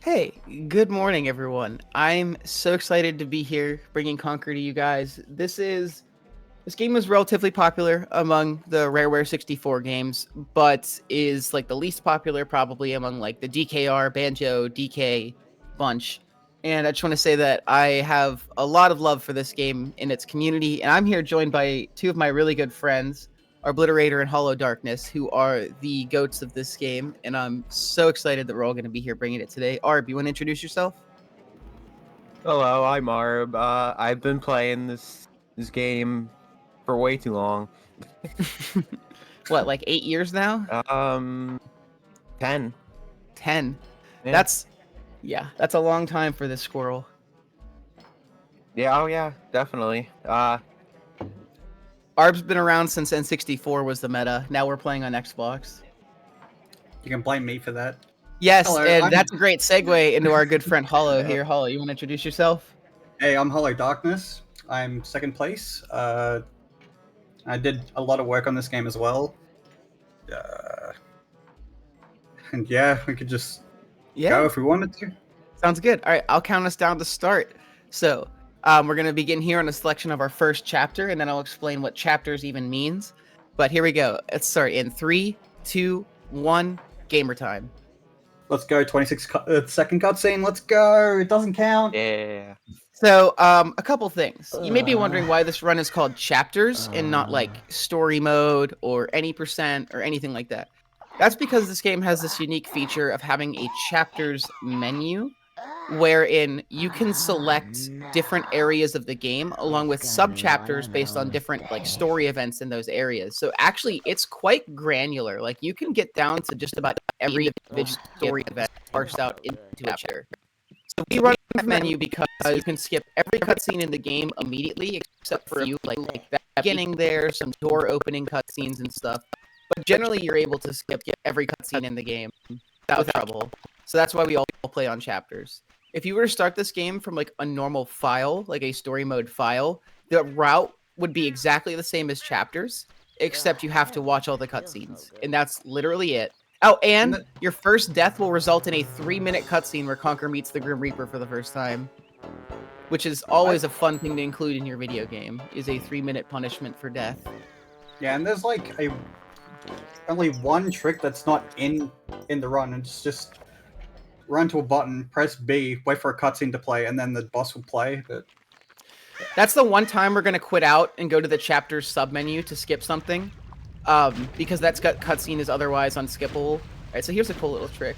Hey, good morning, everyone. I'm so excited to be here bringing Conker to you guys. This game was relatively popular among the Rareware 64 games, but is like the least popular probably among like the DKR, Banjo, DK bunch. And I just want to say that I have a lot of love for this game in its community, and I'm here joined by two of my really good friends, Arbliterator and Holodarkness, who are the goats of this game, and I'm so excited that we're all going to be here bringing it today. Arb, you want to introduce yourself? Hello, I'm Arb. I've been playing this game for way too long. What, like 8 years now? Um, 10. 10. Yeah. That's that's a long time for this squirrel. Yeah, oh yeah, definitely. Arb's been around since N64 was the meta. Now we're playing on Xbox. You can blame me for that. Yes, Hello, and that's a great segue into our good friend Hollow Yeah. here. Hollow, you want to introduce yourself? Hey, I'm Holodarkness. I'm second place. I did a lot of work on this game as well. And yeah, we could just go if we wanted to. Sounds good. All right, I'll count us down to start. So, we're going to begin here on a selection of our first chapter, and then I'll explain what chapters even means. But here we go. Let's start in 3, 2, 1, gamer time. Let's go. 26-second cutscene. Let's go. It doesn't count. Yeah. So, a couple things. You may be wondering why this run is called chapters and not like story mode or any percent or anything like that. That's because this game has this unique feature of having a chapters menu wherein you can select different areas of the game along with sub-chapters based on different like story events in those areas. So actually it's quite granular. Like you can get down to just about every individual story event parsed out into a chapter. So we run that menu because you can skip every cutscene in the game immediately except for a few like that beginning there, some door opening cutscenes and stuff. But generally you're able to skip every cutscene in the game without trouble. So that's why we all play on chapters. If you were to start this game from like a normal file, like a story mode file, the route would be exactly the same as chapters, except you have to watch all the cutscenes. And that's literally it. Oh, and your first death will result in a 3-minute cutscene where Conker meets the Grim Reaper for the first time. Which is always a fun thing to include in your video game, is a 3-minute punishment for death. Yeah, and there's like only one trick that's not in the run. It's just run to a button, press B, wait for a cutscene to play, and then the boss will play. But that's the one time we're gonna quit out and go to the chapters submenu to skip something, because that cutscene is otherwise unskippable. All right, so here's a cool little trick.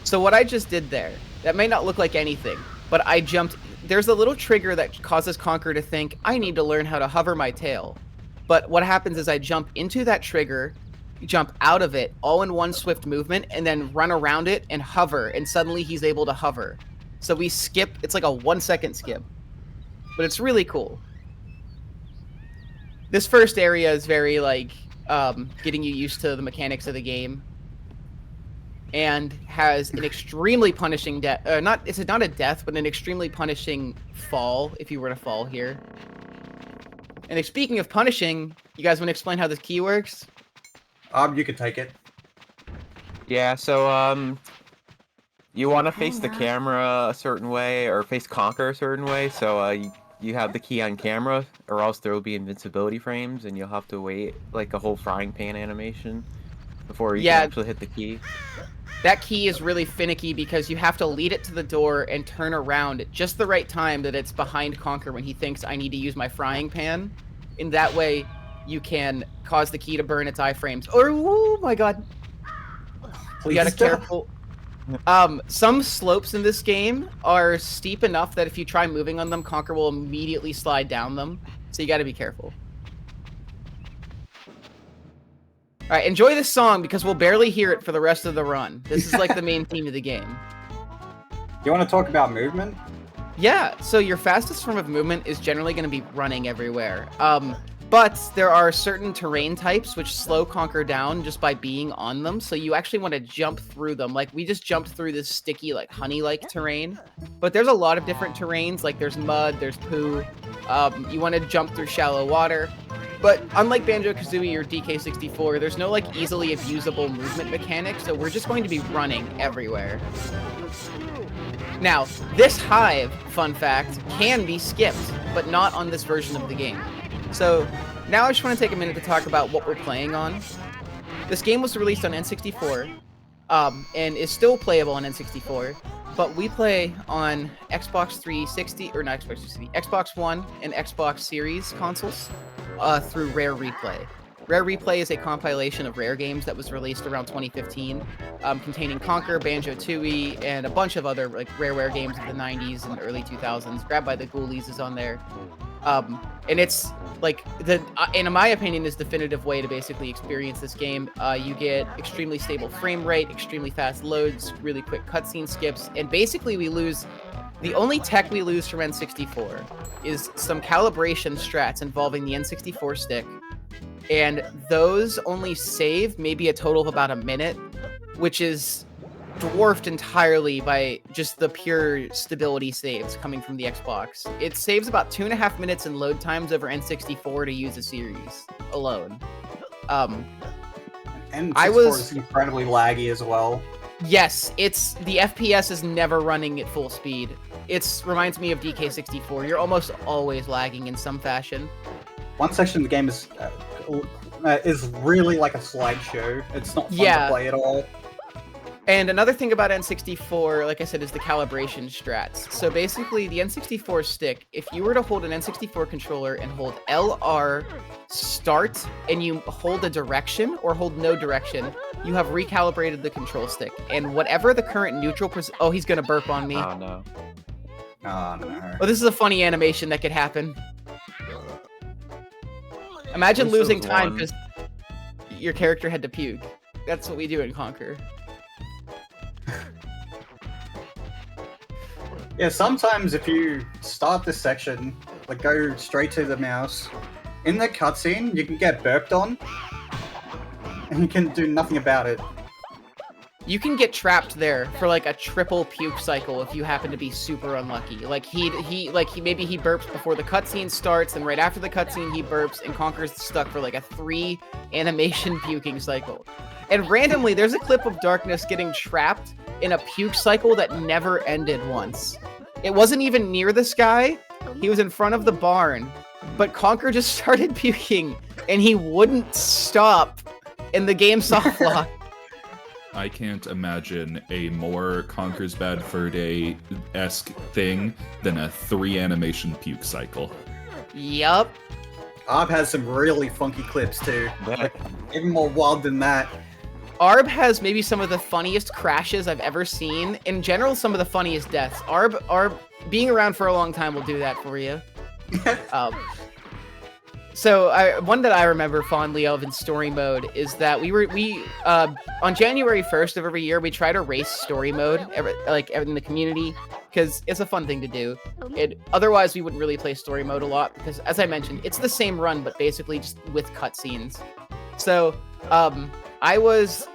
So what I just did there, that may not look like anything, but I jumped. There's a little trigger that causes Conker to think I need to learn how to hover my tail. But what happens is I jump into that trigger, jump out of it, all in one swift movement, and then run around it and hover, and suddenly he's able to hover. So we skip, it's like a 1-second skip. But it's really cool. This first area is very, like, getting you used to the mechanics of the game. And has an extremely punishing death, it's not a death, but an extremely punishing fall, if you were to fall here. And speaking of punishing, you guys want to explain how this key works? you could take it. Yeah, so, you want to face the camera a certain way, or face Conker a certain way, so, you have the key on camera, or else there will be invincibility frames, and you'll have to wait, like, a whole frying pan animation before you can actually hit the key. That key is really finicky because you have to lead it to the door and turn around at just the right time that it's behind Conker when he thinks I need to use my frying pan. In that way, you can cause the key to burn its iframes. Oh my god. Please you gotta stop. careful. Some slopes in this game are steep enough that if you try moving on them, Conker will immediately slide down them. So you gotta be careful. Alright, enjoy this song because we'll barely hear it for the rest of the run. This is like the main theme of the game. You want to talk about movement? Yeah, so your fastest form of movement is generally going to be running everywhere. But there are certain terrain types which slow Conker down just by being on them, so you actually want to jump through them. Like, we just jumped through this sticky, like, honey-like terrain. But there's a lot of different terrains, like there's mud, there's poo. You want to jump through shallow water. But unlike Banjo-Kazooie or DK64, there's no like easily abusable movement mechanic, so we're just going to be running everywhere. Now, this hive, fun fact, can be skipped, but not on this version of the game. So now I just want to take a minute to talk about what we're playing on. This game was released on N64, and is still playable on N64, but we play on Xbox 360, or not Xbox 360, Xbox One and Xbox Series consoles through Rare Replay. Rare Replay is a compilation of Rare games that was released around 2015, containing Conker, Banjo-Tooie, and a bunch of other like Rareware games of the 90s and early 2000s. Grabbed by the Ghoulies is on there. And it's like in my opinion, is definitive way to basically experience this game. You get extremely stable frame rate, extremely fast loads, really quick cutscene skips, and basically the only tech we lose from N64 is some calibration strats involving the N64 stick, and those only save maybe a total of about a minute, which is dwarfed entirely by just the pure stability saves coming from the Xbox. It saves about 2.5 minutes in load times over N64 to use a series alone. N64 is incredibly laggy as well. Yes, the FPS is never running at full speed. It reminds me of DK64. You're almost always lagging in some fashion. One section of the game is really like a slideshow. It's not fun to play at all. And another thing about N64, like I said, is the calibration strats. So basically, the N64 stick, if you were to hold an N64 controller and hold LR start, and you hold a direction or hold no direction, you have recalibrated the control stick. And whatever the current neutral oh, he's gonna burp on me. Oh, no. Oh, no. Well, this is a funny animation that could happen. Imagine losing time because your character had to puke. That's what we do in Conker. Yeah, sometimes if you start this section, like go straight to the mouse, in the cutscene you can get burped on, and you can do nothing about it. You can get trapped there for like a triple puke cycle if you happen to be super unlucky. Like maybe he burps before the cutscene starts, and right after the cutscene he burps, and Conker's stuck for like a 3 animation puking cycle. And randomly, there's a clip of Darkness getting trapped in a puke cycle that never ended once. It wasn't even near the sky. He was in front of the barn, but Conker just started puking, and he wouldn't stop, and the game soft locked. I can't imagine a more Conker's Bad Fur Day-esque thing than a 3 animation puke cycle. Yup. Arb has some really funky clips too. Like, even more wild than that. Arb has maybe some of the funniest crashes I've ever seen. In general, some of the funniest deaths. Arb being around for a long time will do that for you. So one that I remember fondly of in story mode is that we on January 1st of every year we try to race story mode in the community because it's a fun thing to do. Otherwise we wouldn't really play story mode a lot because, as I mentioned, it's the same run but basically just with cutscenes. So I was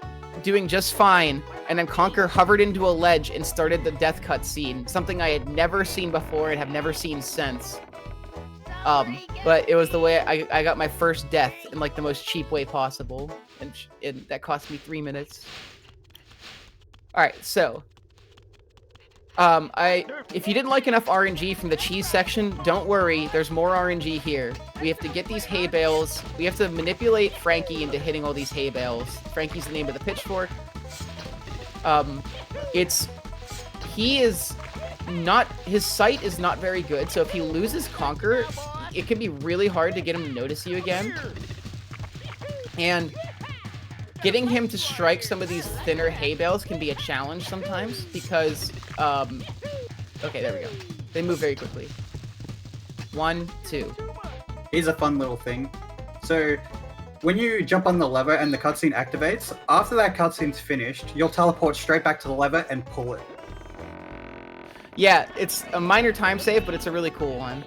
doing just fine, and then Conker hovered into a ledge and started the death cutscene, something I had never seen before and have never seen since. But it was the way I got my first death in like the most cheap way possible, and that cost me 3 minutes. All right, so if you didn't like enough RNG from the cheese section, don't worry, there's more RNG here. We have to get these hay bales. We have to manipulate Frankie into hitting all these hay bales. Frankie's the name of the pitchfork. His sight is not very good, so if he loses Conker, it can be really hard to get him to notice you again. And getting him to strike some of these thinner hay bales can be a challenge sometimes because, okay, there we go. They move very quickly. 1, 2. Here's a fun little thing. So, when you jump on the lever and the cutscene activates, after that cutscene's finished, you'll teleport straight back to the lever and pull it. Yeah, it's a minor time save, but it's a really cool one.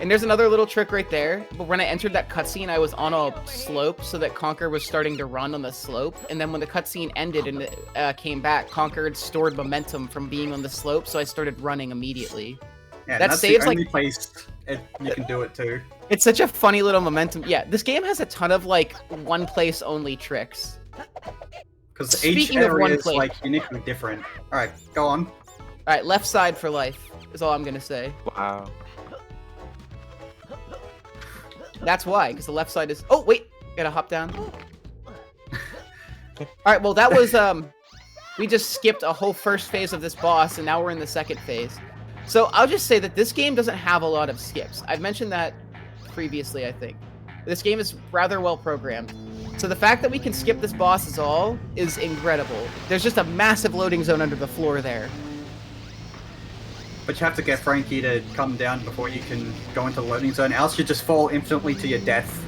And there's another little trick right there. But when I entered that cutscene, I was on a slope so that Conker was starting to run on the slope. And then when the cutscene ended and it came back, Conker had stored momentum from being on the slope, so I started running immediately. Yeah, that that's saves the only like place you can do it too. It's such a funny little momentum. Yeah, this game has a ton of like one place only tricks. Because each Speaking of one area is place. like uniquely different. All right, go on. All right, left side for life is all I'm gonna say. Wow. That's why, because the left side is. Oh wait, gotta hop down. All right, well that was we just skipped a whole first phase of this boss, and now we're in the second phase. So I'll just say that this game doesn't have a lot of skips. I've mentioned that previously, I think. This game is rather well programmed. So the fact that we can skip this boss is incredible. There's just a massive loading zone under the floor there. But you have to get Frankie to come down before you can go into the loading zone, else you just fall instantly to your death.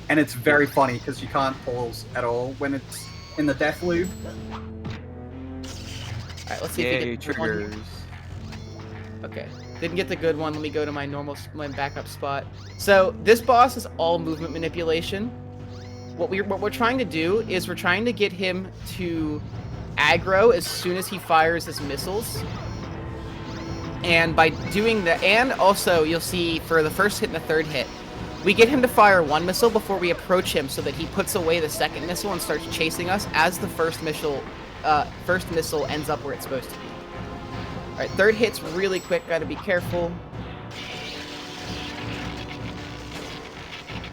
And it's very funny, because you can't pause at all when it's in the death loop. Alright, let's see if we Yay, get the good one. triggers. Okay, didn't get the good one. Let me go to my my backup spot. So this boss is all movement manipulation. What we're trying to do is we're trying to get him to aggro as soon as he fires his missiles. And by doing that, and also you'll see for the first hit and the third hit, we get him to fire one missile before we approach him, so that he puts away the second missile and starts chasing us as the first missile ends up where it's supposed to be. Alright, third hit's really quick, gotta be careful.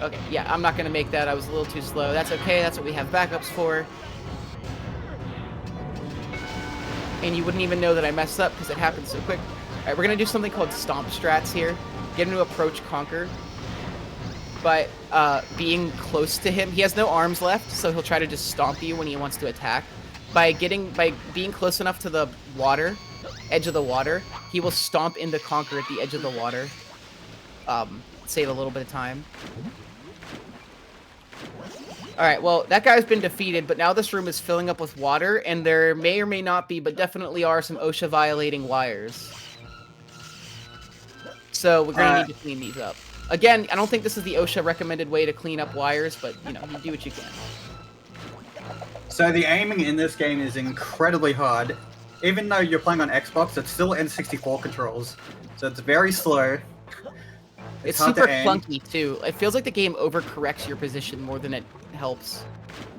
Okay, yeah, I'm not gonna make that, I was a little too slow. That's okay, that's what we have backups for. And you wouldn't even know that I messed up, because it happened so quick. Alright, we're gonna do something called stomp strats here. Get him to approach Conker. By being close to him. He has no arms left, so he'll try to just stomp you when he wants to attack. By being close enough to the water, edge of the water, he will stomp into Conker at the edge of the water. Save a little bit of time. Alright, well, that guy's been defeated, but now this room is filling up with water, and there may or may not be, but definitely are some OSHA-violating wires. So we're gonna need to clean these up. Again, I don't think this is the OSHA-recommended way to clean up wires, but, you know, you do what you can. So the aiming in this game is incredibly hard. Even though you're playing on Xbox, it's still N64 controls. So it's very slow. It's hard super to aim. clunky, too. It feels like the game overcorrects your position more than it helps.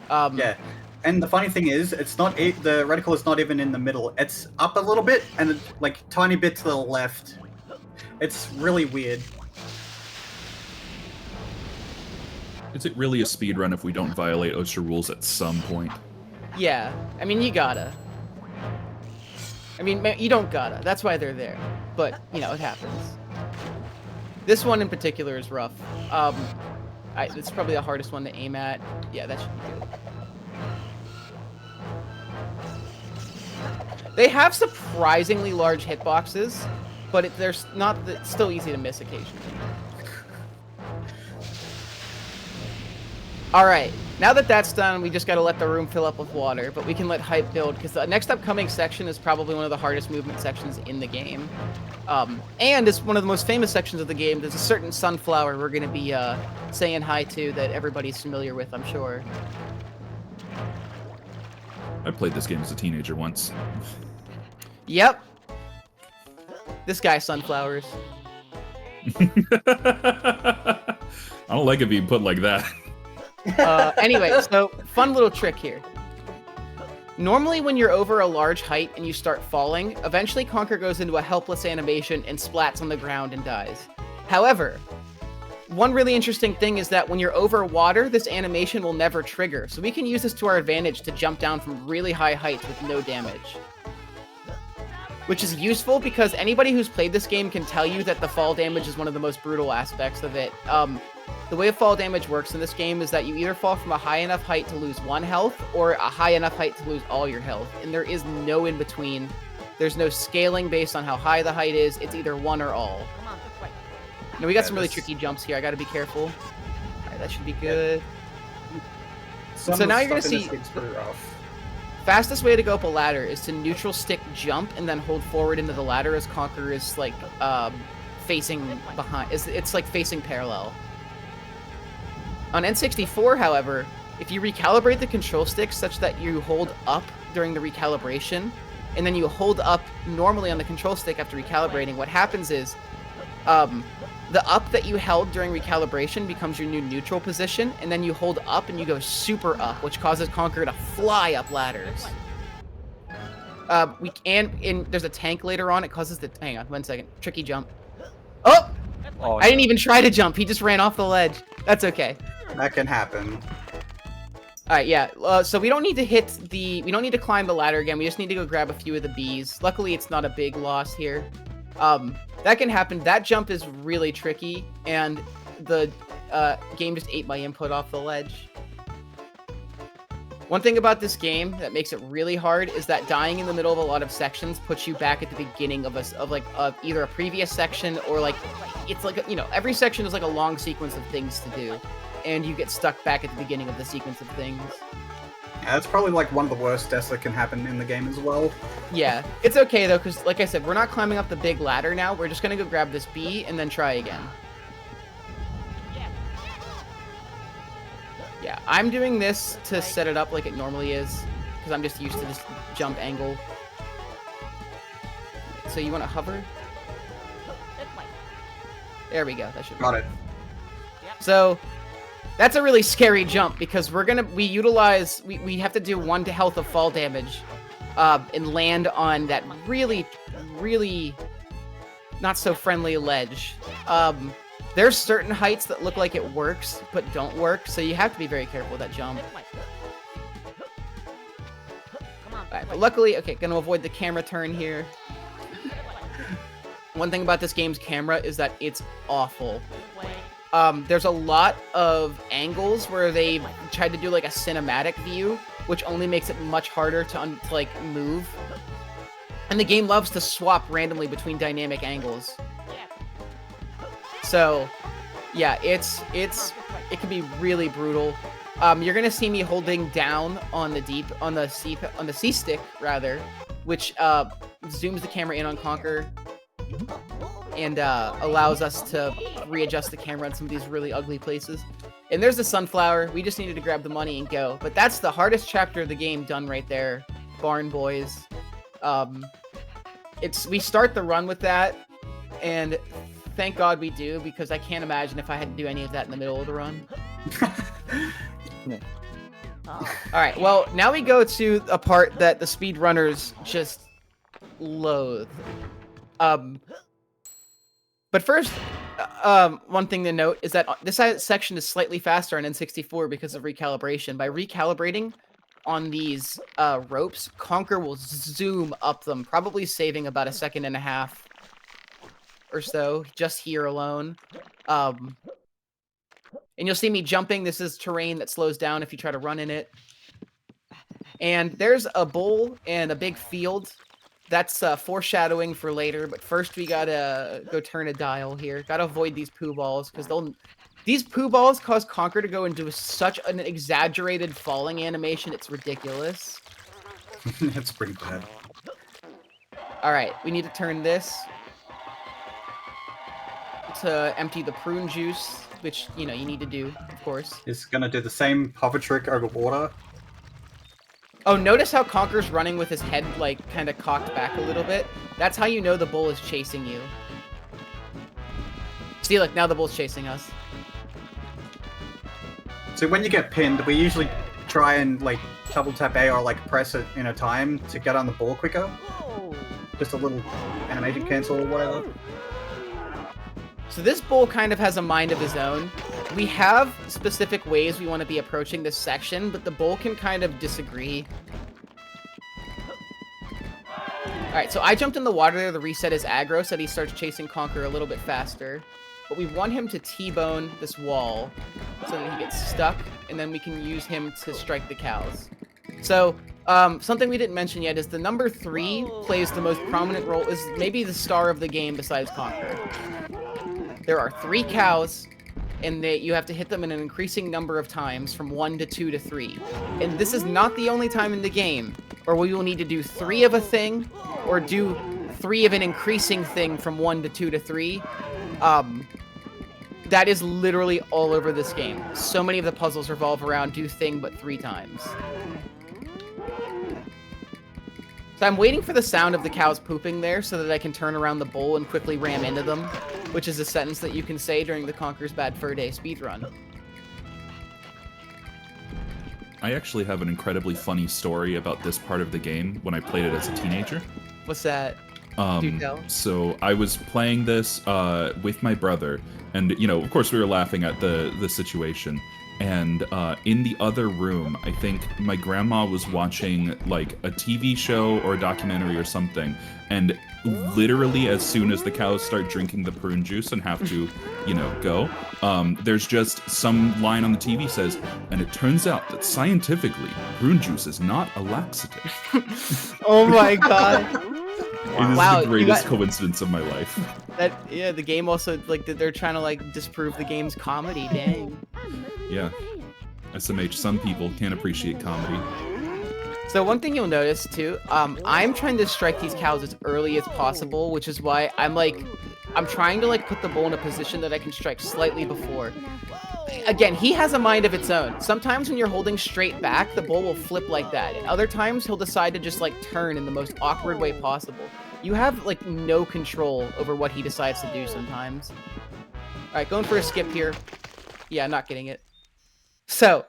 Yeah. And the funny thing is, it's not the reticle is not even in the middle. It's up a little bit and like tiny bit to the left. It's really weird. Is it really a speedrun if we don't violate OSHA rules at some point? Yeah, I mean, you gotta. I mean, you don't gotta. That's why they're there. But, you know, it happens. This one in particular is rough. It's probably the hardest one to aim at. Yeah, that should be good. They have surprisingly large hitboxes, but it's still easy to miss occasionally. Alright, now that that's done, we just gotta let the room fill up with water, but we can let hype build, because the next upcoming section is probably one of the hardest movement sections in the game. And it's one of the most famous sections of the game. There's a certain sunflower we're gonna be saying hi to that everybody's familiar with, I'm sure. I played this game as a teenager once. Yep. This guy, sunflowers. I don't like it being put like that. Anyway, so fun little trick here. Normally when you're over a large height and you start falling, eventually Conker goes into a helpless animation and splats on the ground and dies. However, one really interesting thing is that when you're over water, this animation will never trigger, so we can use this to our advantage to jump down from really high heights with no damage. Which is useful because anybody who's played this game can tell you that the fall damage is one of the most brutal aspects of it. The way fall damage works in this game is that you either fall from a high enough height to lose 1 health, or a high enough height to lose all your health, and there is no in between. There's no scaling based on how high the height is, it's either 1 or all. Now we got some really tricky jumps here, I gotta be careful. Alright, that should be good. So now you're gonna see, pretty rough. fastest way to go up a ladder is to neutral stick jump and then hold forward into the ladder as Conker is like facing behind. It's like facing parallel. On N64, however, if you recalibrate the control stick such that you hold up during the recalibration, and then you hold up normally on the control stick after recalibrating, what happens is the up that you held during recalibration becomes your new neutral position, and then you hold up and you go super up, which causes Conker to fly up ladders. There's a tank later on. It causes the hang on 1 second. Tricky jump. Oh! Oh, I didn't even try to jump. He just ran off the ledge. That's okay. That can happen. All right, yeah. So we don't need to climb the ladder again. We just need to go grab a few of the bees. Luckily, it's not a big loss here. That can happen. That jump is really tricky, and the game just ate my input off the ledge. One thing about this game that makes it really hard is that dying in the middle of a lot of sections puts you back at the beginning of either a previous section or like it's like every section is like a long sequence of things to do, and you get stuck back at the beginning of the sequence of things. Yeah, that's probably like one of the worst deaths that can happen in the game as well. Yeah, it's okay though, because like I said, we're not climbing up the big ladder now. We're just gonna go grab this bee and then try again. Yeah, I'm doing this to set it up like it normally is, because I'm just used to this jump angle. So you want to hover? There we go. That should Got it. So that's a really scary jump because we have to do 1 to health of fall damage, and land on that really, really not so friendly ledge. There's certain heights that look like it works, but don't work, so you have to be very careful with that jump. Alright, but luckily, okay, gonna avoid the camera turn here. One thing about this game's camera is that it's awful. There's a lot of angles where they tried to do like a cinematic view, which only makes it much harder to like move. And the game loves to swap randomly between dynamic angles. So, yeah, it can be really brutal. You're gonna see me holding down on the C stick rather, which zooms the camera in on Conker and allows us to readjust the camera in some of these really ugly places. And there's the sunflower. We just needed to grab the money and go. But that's the hardest chapter of the game done right there, Barn Boys. We start the run with that, and thank God we do, because I can't imagine if I had to do any of that in the middle of the run. Alright, well, now we go to a part that the speedrunners just loathe. But first, one thing to note is that this section is slightly faster on N64 because of recalibration. By recalibrating on these ropes, Conker will zoom up them, probably saving about 1.5 seconds or so, just here alone. And you'll see me jumping. This is terrain that slows down if you try to run in it. And there's a bowl and a big field. That's foreshadowing for later, but first we gotta go turn a dial here. Gotta avoid these poo balls, because these poo balls cause Conker to go into such an exaggerated falling animation, it's ridiculous. It's pretty bad. Alright, we need to turn this to empty the prune juice, which, you need to do, of course. It's gonna do the same hover trick over water. Oh, notice how Conker's running with his head, like, kind of cocked back a little bit? That's how you know the bull is chasing you. See, look, now the bull's chasing us. So when you get pinned, we usually try and, like, double tap A or, like, press it in a time to get on the ball quicker. Just a little animation cancel or whatever. So this bull kind of has a mind of his own. We have specific ways we want to be approaching this section, but the bull can kind of disagree. Alright, so I jumped in the water there to reset his aggro so that he starts chasing Conker a little bit faster. But we want him to T-bone this wall so that he gets stuck, and then we can use him to strike the cows. So, something we didn't mention yet is the number 3 plays the most prominent role, is maybe the star of the game besides Conker. There are 3 cows, and you have to hit them in an increasing number of times, from 1 to 2 to 3. And this is not the only time in the game where we will need to do 3 of a thing, or do 3 of an increasing thing from 1 to 2 to 3. That is literally all over this game. So many of the puzzles revolve around do thing but 3 times. So I'm waiting for the sound of the cows pooping there so that I can turn around the bowl and quickly ram into them, which is a sentence that you can say during the Conker's Bad Fur Day speedrun. I actually have an incredibly funny story about this part of the game when I played it as a teenager. What's that? Do tell. So I was playing this with my brother, and of course we were laughing at the situation. And in the other room, I think my grandma was watching like a TV show or a documentary or something, and literally as soon as the cows start drinking the prune juice and have to, go, there's just some line on the TV says, and it turns out that scientifically, prune juice is not a laxative. Oh my god. It is the greatest coincidence of my life. The game also, like, they're trying to, like, disprove the game's comedy, dang. Yeah. SMH, some people can't appreciate comedy. So one thing you'll notice, too, I'm trying to strike these cows as early as possible, which is why I'm trying to, like, put the bull in a position that I can strike slightly before. Again, he has a mind of its own. Sometimes when you're holding straight back, the bull will flip like that. And other times, he'll decide to just, like, turn in the most awkward way possible. You have, like, no control over what he decides to do sometimes. Alright, going for a skip here. Yeah, not getting it. So,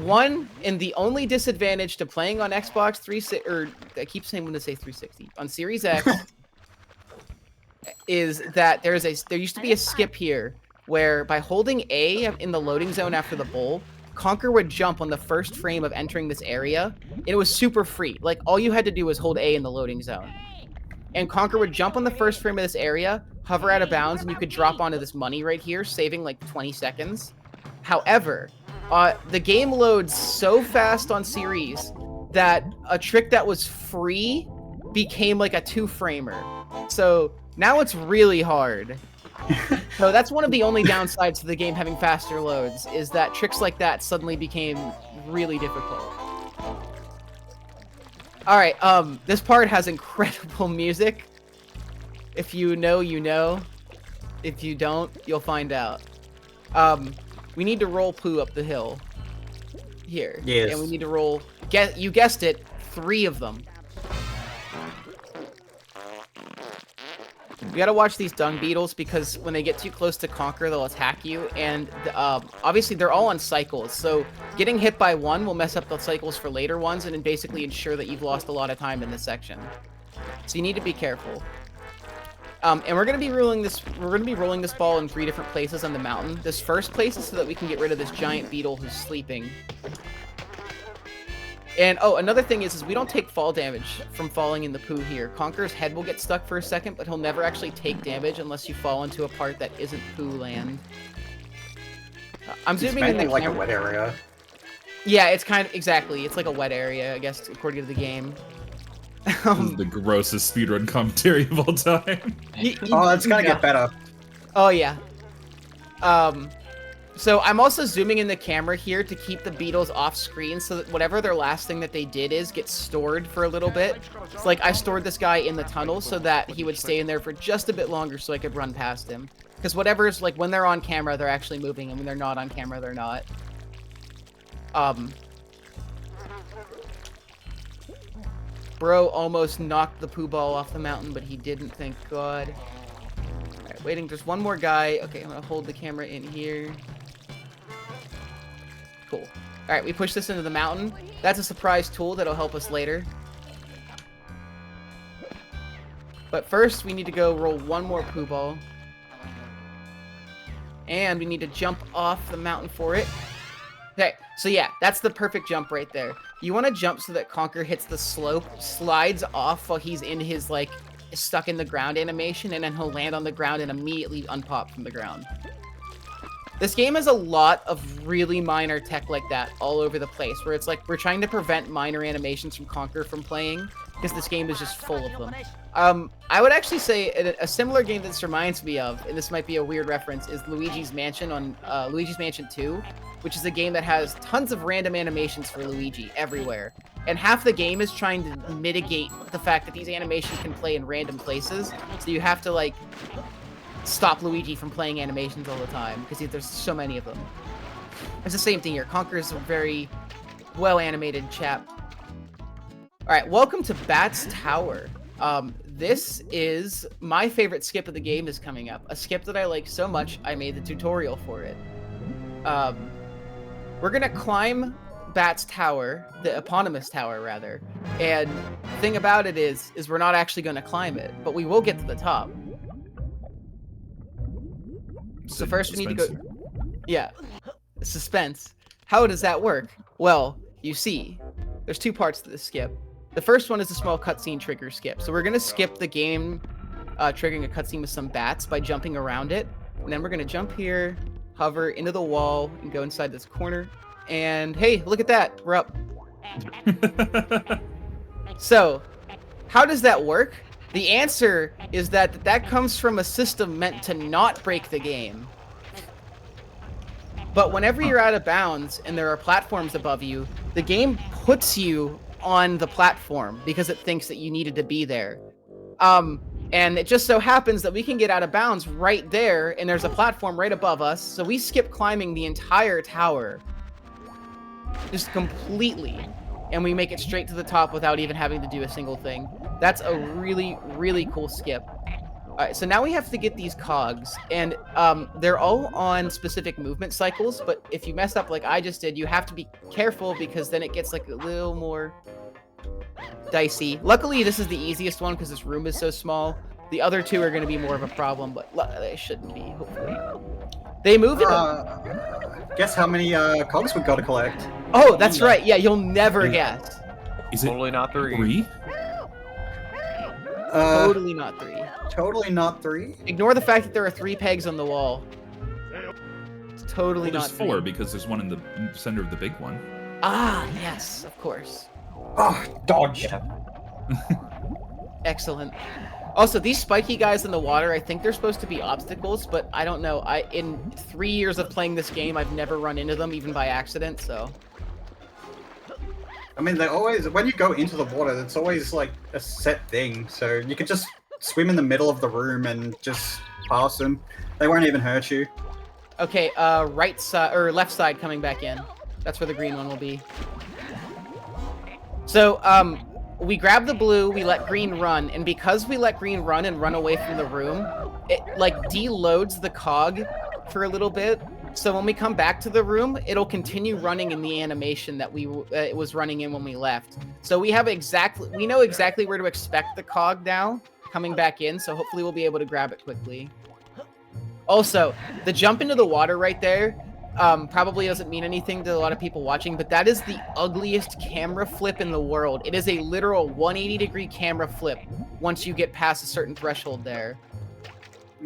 one, and the only disadvantage to playing on Xbox 360, or I keep saying when to say 360, on Series X, is that there used to be a skip here, where by holding A in the loading zone after the bull, Conker would jump on the first frame of entering this area, and it was super free. Like, all you had to do was hold A in the loading zone. And Conker would jump on the first frame of this area, hover out of bounds, and you could drop onto this money right here, saving like 20 seconds. However, the game loads so fast on Series that a trick that was free became like a 2-framer. So now it's really hard. So that's one of the only downsides to the game having faster loads, is that tricks like that suddenly became really difficult. Alright, this part has incredible music. If you know, you know. If you don't, you'll find out. We need to roll poo up the hill. Here. Yes. And we need to roll, you guessed it, 3 of them. You gotta watch these dung beetles, because when they get too close to Conker, they'll attack you, and obviously they're all on cycles, so getting hit by one will mess up the cycles for later ones, and then basically ensure that you've lost a lot of time in this section. So you need to be careful. And we're gonna be rolling this ball in 3 different places on the mountain. This first place is so that we can get rid of this giant beetle who's sleeping. And, oh, another thing is we don't take fall damage from falling in the poo here. Conker's head will get stuck for a second, but he'll never actually take damage unless you fall into a part that isn't poo land. I'm zooming in the like a wet area. Yeah, it's kind of, exactly. It's like a wet area, I guess, according to the game. This is the grossest speedrun commentary of all time. Oh, it's gonna get better. Oh, yeah. So I'm also zooming in the camera here to keep the beetles off screen so that whatever their last thing that they did is gets stored for a little bit. It's like I stored this guy in the tunnel so that he would stay in there for just a bit longer so I could run past him. Because whatever's, like, when they're on camera, they're actually moving, and when they're not on camera, they're not. Bro almost knocked the poo ball off the mountain, but he didn't, thank God. Alright, waiting, there's one more guy. Okay, I'm gonna hold the camera in here. Cool. Alright, we push this into the mountain. That's a surprise tool that'll help us later. But first, we need to go roll one more poo ball. And we need to jump off the mountain for it. Okay, so yeah, that's the perfect jump right there. You want to jump so that Conker hits the slope, slides off while he's in his, like, stuck in the ground animation, and then he'll land on the ground and immediately unpop from the ground. This game has a lot of really minor tech like that all over the place, where it's like we're trying to prevent minor animations from Conker from playing, because this game is just full of them. I would actually say a similar game that this reminds me of, and this might be a weird reference, is Luigi's Mansion on Luigi's Mansion 2, which is a game that has tons of random animations for Luigi everywhere. And half the game is trying to mitigate the fact that these animations can play in random places, so you have to, like, stop Luigi from playing animations all the time, because there's so many of them. It's the same thing here. Conker is a very well-animated chap. Alright, welcome to Bat's Tower. This is my favorite skip of the game is coming up. A skip that I like so much, I made the tutorial for it. We're gonna climb Bat's tower, the eponymous tower rather. And the thing about it is we're not actually gonna climb it, but we will get to the top. So first we need to go. Yeah, suspense. How does that work? Well, you see, there's two parts to this skip. The first one is a small cutscene trigger skip. So we're gonna skip the game triggering a cutscene with some bats by jumping around it. And then we're gonna jump here, hover into the wall, and go inside this corner. And hey, look at that, we're up. So, how does that work? The answer is that comes from a system meant to not break the game. But whenever you're out of bounds and there are platforms above you, the game puts you on the platform because it thinks that you needed to be there. And it just so happens that we can get out of bounds right there, and there's a platform right above us, so we skip climbing the entire tower. Just completely. And we make it straight to the top without even having to do a single thing. That's a really, really cool skip. Alright, so now we have to get these cogs, and they're all on specific movement cycles, but if you mess up like I just did, you have to be careful because then it gets like a little more dicey. Luckily, this is the easiest one because this room is so small. The other two are going to be more of a problem, but they shouldn't be, hopefully. They move it. Guess how many cogs we've got to collect? Oh, that's right. Yeah, you'll never guess. Is it Totally not 3. 3? Totally not 3. Totally not 3. Ignore the fact that there are 3 pegs on the wall. It's totally Well, not there's 3. 4 because there's one in the center of the big one. Ah, yes, of course. Oh, dodged. Excellent. Also, these spiky guys in the water, I think they're supposed to be obstacles, but I don't know. In 3 years of playing this game, I've never run into them, even by accident, so... I mean, they always, when you go into the water, it's always like a set thing, so you could just swim in the middle of the room and just pass them. They won't even hurt you. Okay, right side, or left side coming back in. That's where the green one will be. So, we grab the blue, we let green run, and because we let green run and run away from the room, it, like, deloads the cog for a little bit. So when we come back to the room, it'll continue running in the animation that it was running in when we left. So we know exactly where to expect the cog now, coming back in, so hopefully we'll be able to grab it quickly. Also, the jump into the water right there, probably doesn't mean anything to a lot of people watching, but that is the ugliest camera flip in the world. It is a literal 180-degree camera flip once you get past a certain threshold there.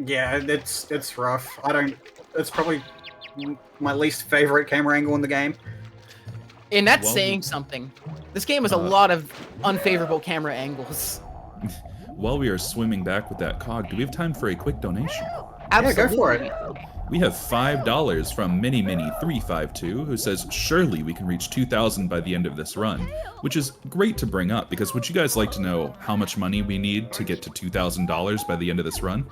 Yeah, it's rough. It's probably my least favorite camera angle in the game. And that's saying something. This game has a lot of unfavorable camera angles. While we are swimming back with that cog, do we have time for a quick donation? Absolutely. Yeah, go for it. We have $5 from MiniMini352, who says, surely we can reach 2,000 by the end of this run, which is great to bring up, because would you guys like to know how much money we need to get to $2,000 by the end of this run?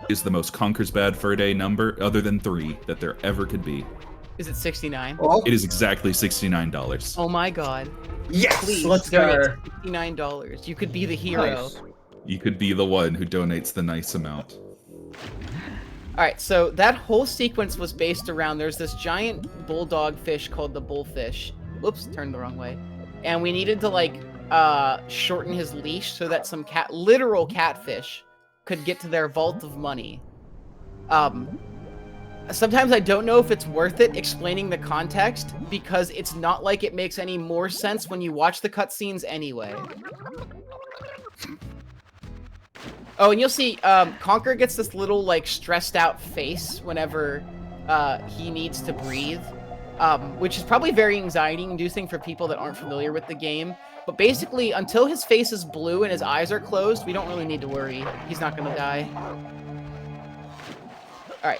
Is the most Conker's Bad Fur Day number, other than 3, that there ever could be. Is it 69? Oh, It is exactly $69. Oh my god. yes, Please, let's donate go. $69. You could be the hero. Nice. You could be the one who donates the nice amount. Alright, so that whole sequence was based around, there's this giant bulldog fish called the bullfish. Whoops, turned the wrong way. And we needed to, like, shorten his leash so that some literal catfish could get to their vault of money. Sometimes I don't know if it's worth it explaining the context, because it's not like it makes any more sense when you watch the cutscenes anyway. Oh, and you'll see, Conker gets this little, like, stressed out face whenever he needs to breathe, which is probably very anxiety-inducing for people that aren't familiar with the game. But basically, until his face is blue and his eyes are closed, we don't really need to worry. He's not gonna die. Alright,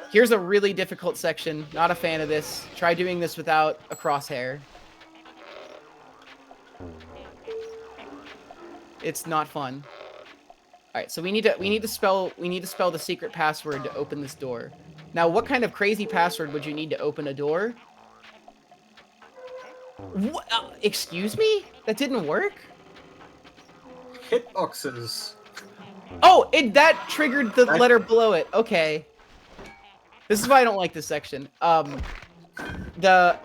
here's a really difficult section. Not a fan of this. Try doing this without a crosshair. It's not fun. Alright, so we need to spell the secret password to open this door. Now, what kind of crazy password would you need to open a door? What? Excuse me? That didn't work? hitboxes. Oh, that triggered the That- letter below it. Okay. This is why I don't like this section.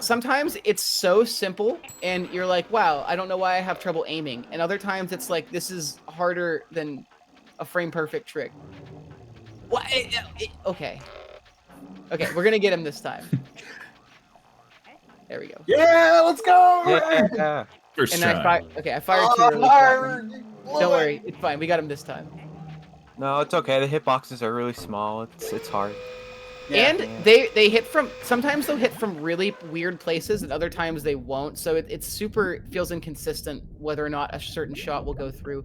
Sometimes it's so simple, and you're like, wow, I don't know why I have trouble aiming. And other times it's like, this is harder than a frame perfect trick. What? Okay. Okay, we're gonna get him this time. There we go. Yeah, let's go! Yeah. First And try. I fired too early. For that one. Don't worry, it's fine. We got him this time. No, it's okay. The hitboxes are really small. It's hard. Yeah. And they hit from, sometimes they'll hit from really weird places, and other times they won't. So it's super, feels inconsistent whether or not a certain shot will go through.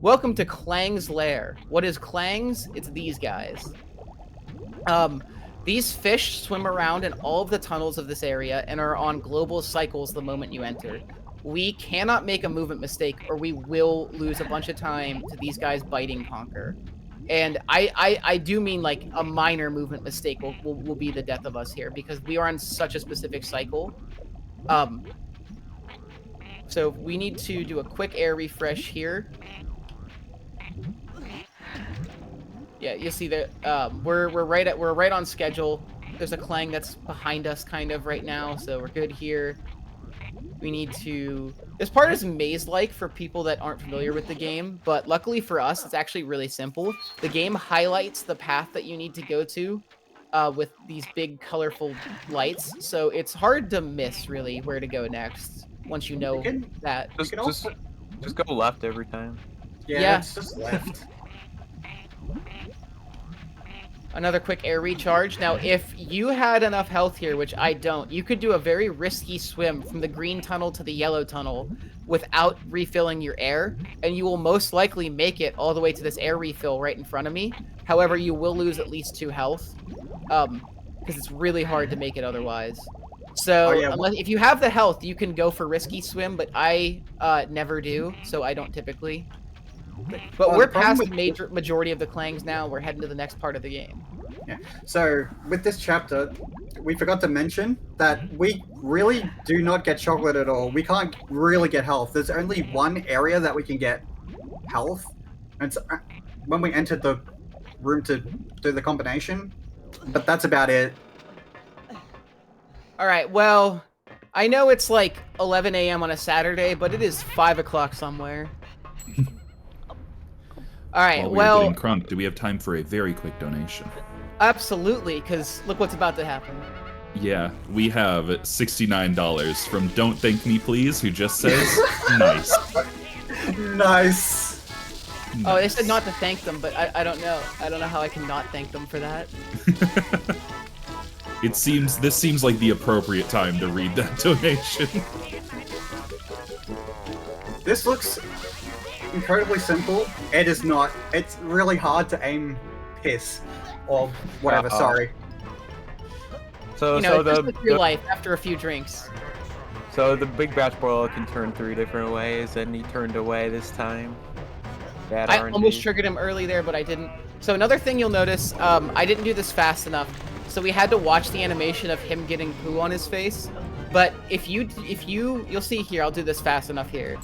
Welcome to Clang's Lair. What is Clang's? It's these guys. These fish swim around in all of the tunnels of this area and are on global cycles the moment you enter. We cannot make a movement mistake, or we will lose a bunch of time to these guys biting Conker. And I do mean like a minor movement mistake will be the death of us here, because we are on such a specific cycle. So we need to do a quick air refresh here. Yeah, you'll see that we're right on schedule. There's a Clang that's behind us kind of right now, so we're good here. We need to... This part is maze-like for people that aren't familiar with the game, but luckily for us, it's actually really simple. The game highlights the path that you need to go to with these big, colorful lights, so it's hard to miss, really, where to go next once you know that. Just go left every time. Yeah, it's just left. Another quick air recharge. Now, if you had enough health here, which I don't, you could do a very risky swim from the green tunnel to the yellow tunnel without refilling your air, and you will most likely make it all the way to this air refill right in front of me. However, you will lose at least 2 health, because it's really hard to make it otherwise. So, if you have the health, you can go for risky swim, but I never do, so I don't typically. But we're past the majority of the Clangs now. We're heading to the next part of the game. Yeah. So with this chapter, we forgot to mention that we really do not get chocolate at all. We can't really get health. There's only one area that we can get health, and it's when we entered the room to do the combination. But that's about it. All right. Well, I know it's like 11 a.m. on a Saturday, but it is 5 o'clock somewhere. All right, While we're getting crunk, do we have time for a very quick donation? Absolutely, because look what's about to happen. Yeah, we have $69 from Don't Thank Me Please, who just says, nice. Nice. Oh, they said not to thank them, but I don't know. I don't know how I can not thank them for that. This seems like the appropriate time to read that donation. This looks incredibly simple. It is not. It's really hard to aim piss or whatever. Sorry. So, you know, it's just your life after a few drinks. So the big batch boiler can turn 3 different ways, and he turned away this time. Bad I RNG. almost triggered him early there, but I didn't. So another thing you'll notice, I didn't do this fast enough, so we had to watch the animation of him getting poo on his face. But you'll see here, I'll do this fast enough here.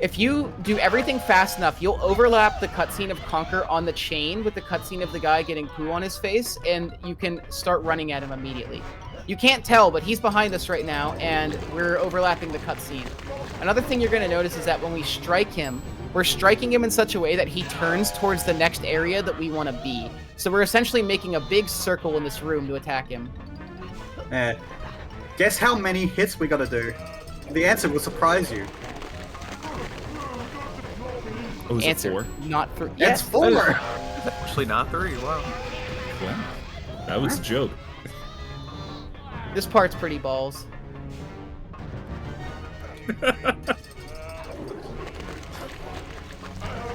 If you do everything fast enough, you'll overlap the cutscene of Conker on the chain with the cutscene of the guy getting poo on his face, and you can start running at him immediately. You can't tell, but he's behind us right now, and we're overlapping the cutscene. Another thing you're going to notice is that when we strike him, we're striking him in such a way that he turns towards the next area that we want to be. So we're essentially making a big circle in this room to attack him. Guess how many hits we gotta do? The answer will surprise you. Oh, is Answer, it 4? not 3. It's Yes. 4! Actually, not 3. Wow. Wow. That was a joke. This part's pretty balls.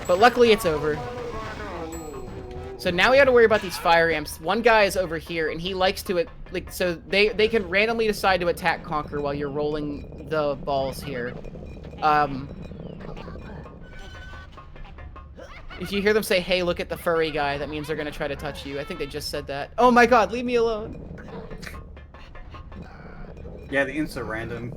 But luckily it's over. So now we got to worry about these fire amps. One guy is over here, and he likes to, so they can randomly decide to attack Conker while you're rolling the balls here. If you hear them say, hey, look at the furry guy, that means they're going to try to touch you. I think they just said that. Oh my god, leave me alone. Yeah, the insta random.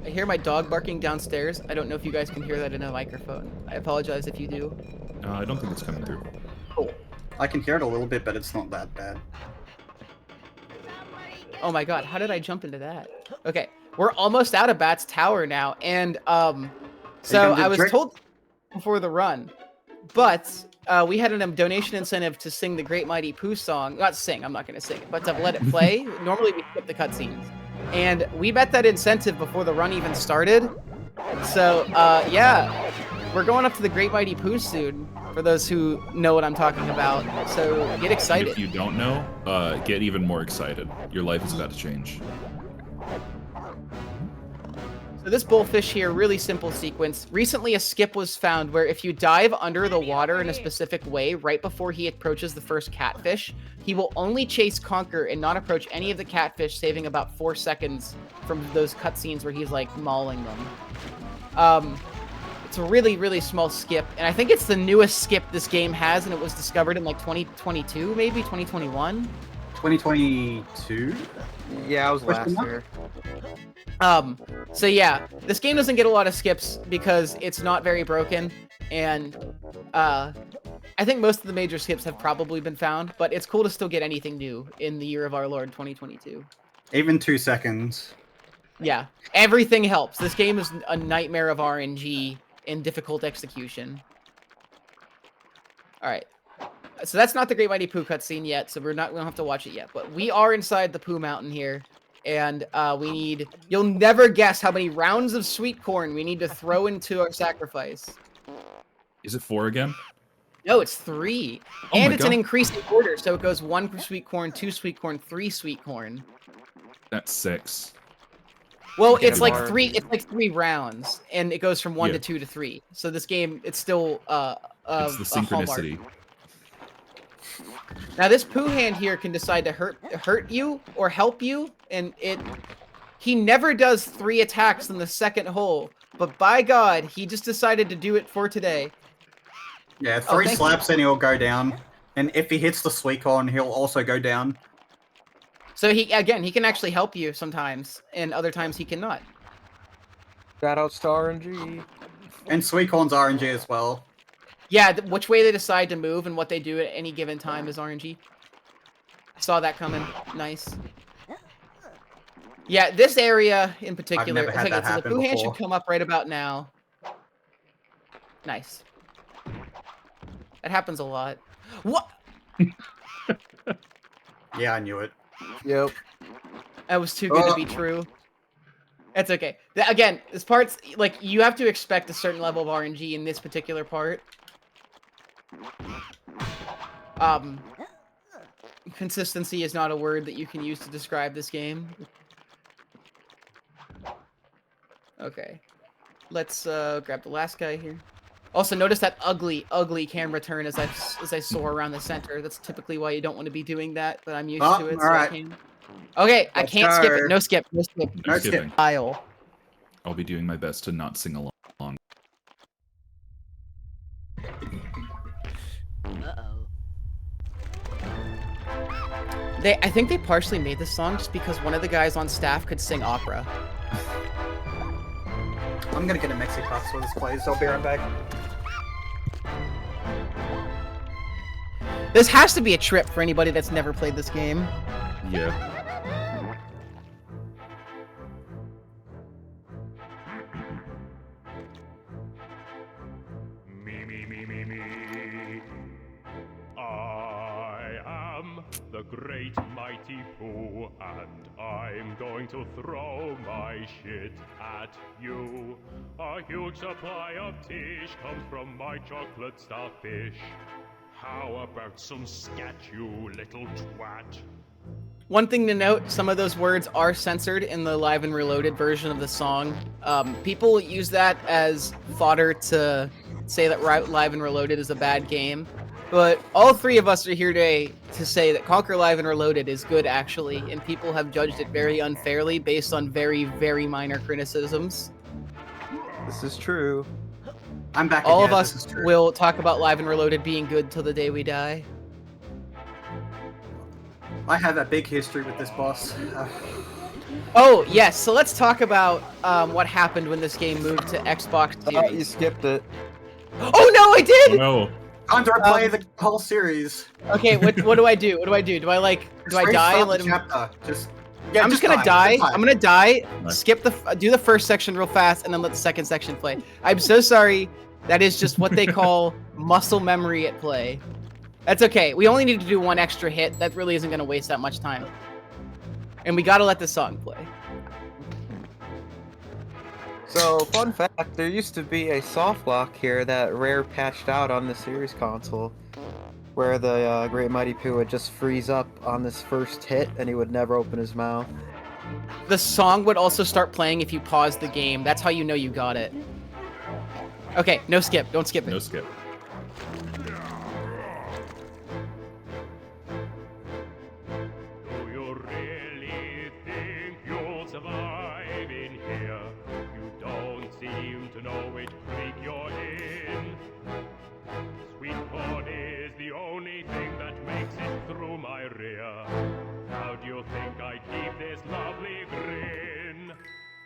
I hear my dog barking downstairs. I don't know if you guys can hear that in a microphone. I apologize if you do. I don't think it's coming through. Cool. I can hear it a little bit, but it's not that bad. Oh my god, how did I jump into that? Okay, we're almost out of Bat's Tower now, and so I was told before the run, but we had a donation incentive to sing the Great Mighty Pooh song. Not sing, I'm not going to sing it, but to let it play. Normally we skip the cutscenes. And we bet that incentive before the run even started. So, yeah, we're going up to the Great Mighty Pooh soon, for those who know what I'm talking about. So, get excited. If you don't know, get even more excited. Your life is about to change. So this bullfish here, really simple sequence. Recently, a skip was found where if you dive under the water in a specific way right before he approaches the first catfish, he will only chase Conker and not approach any of the catfish, saving about 4 seconds from those cutscenes where he's, like, mauling them. It's a really, really small skip, and I think it's the newest skip this game has, and it was discovered in, like, 2022, maybe? 2021? 2022? Yeah, I was last year. So yeah, this game doesn't get a lot of skips because it's not very broken, and I think most of the major skips have probably been found, but it's cool to still get anything new in the year of our Lord 2022. Even 2 seconds. Yeah, everything helps. This game is a nightmare of RNG and difficult execution. Alright. So that's not the Great Mighty Pooh cutscene yet, so we don't have to watch it yet, but we are inside the Pooh Mountain here. And we need... You'll never guess how many rounds of sweet corn we need to throw into our sacrifice. Is it 4 again? No, it's 3. Oh and my it's God. an increasing order, so it goes 1 sweet corn, 2 sweet corn, 3 sweet corn. That's 6. Well, Yeah, it's like Mark. 3 rounds, and it goes from 1 to 2 to 3. So this game, it's still It's the a hallmark. synchronicity. Now this Pooh hand here can decide to hurt you or help you, and he never does 3 attacks in the second hole, but by God, he just decided to do it for today. Yeah, 3 thank slaps and he'll go down. And if he hits the sweet corn, he'll also go down. So he can actually help you sometimes, and other times he cannot. Shout out to RNG. And sweet corn's RNG as well. Yeah, which way they decide to move and what they do at any given time is RNG. Saw that coming. Nice. Yeah, this area in particular. never had that so the happen Pooh hand before. should come up right about now. Nice. That happens a lot. What? Yeah, I knew it. Yep. That was too good to be true. That's okay. Again, this part's like you have to expect a certain level of RNG in this particular part. Consistency is not a word that you can use to describe this game. Okay. Let's grab the last guy here. Also, notice that ugly, ugly camera turn as I soar around the center. That's typically why you don't want to be doing that, but I'm used to it, so alright. I can. Okay, I Let's can't skip go. it. No skip. No skip. No skip. skipping. Aisle. I'll be doing my best to not sing along. I think they partially made this song just because one of the guys on staff could sing opera. I'm gonna get a Mexi Puff so this plays. I'll be right back. This has to be a trip for anybody that's never played this game. Yeah. Me. I am the great mighty Pooh, and I'm going to throw my shit at you. A huge supply of tish comes from my chocolate starfish. How about some scat, you little twat? One thing to note, some of those words are censored in the Live and Reloaded version of the song. People use that as fodder to say that Live and Reloaded is a bad game. But all 3 of us are here today to say that Conker Live and Reloaded is good, actually, and people have judged it very unfairly based on very, very minor criticisms. This is true. I'm back All again. of This us is true. will talk about Live and Reloaded being good till the day we die. I have a big history with this boss. Oh, yes. So let's talk about what happened when this game moved to Xbox Oh, you Series. skipped it. Oh, no, I did! No. Time to replay the whole series. Okay, what do I do? What do I do? Do I die and let him... Chapter. I'm just gonna die. I'm gonna die. Nice. Skip do the first section real fast, and then let the second section play. I'm so sorry. That is just what they call muscle memory at play. That's okay. We only need to do one extra hit. That really isn't gonna waste that much time. And we gotta let the song play. So, fun fact, there used to be a soft lock here that Rare patched out on the Series console, where the Great Mighty Pooh would just freeze up on this first hit, and he would never open his mouth. The song would also start playing if you pause the game. That's how you know you got it. Okay, no skip. Don't skip it. No skip. Do you really think you'll survive in here? You don't seem to know which creek you're in. Sweet corn is the only thing that makes it through my rear. How do you think I keep this lovely grin?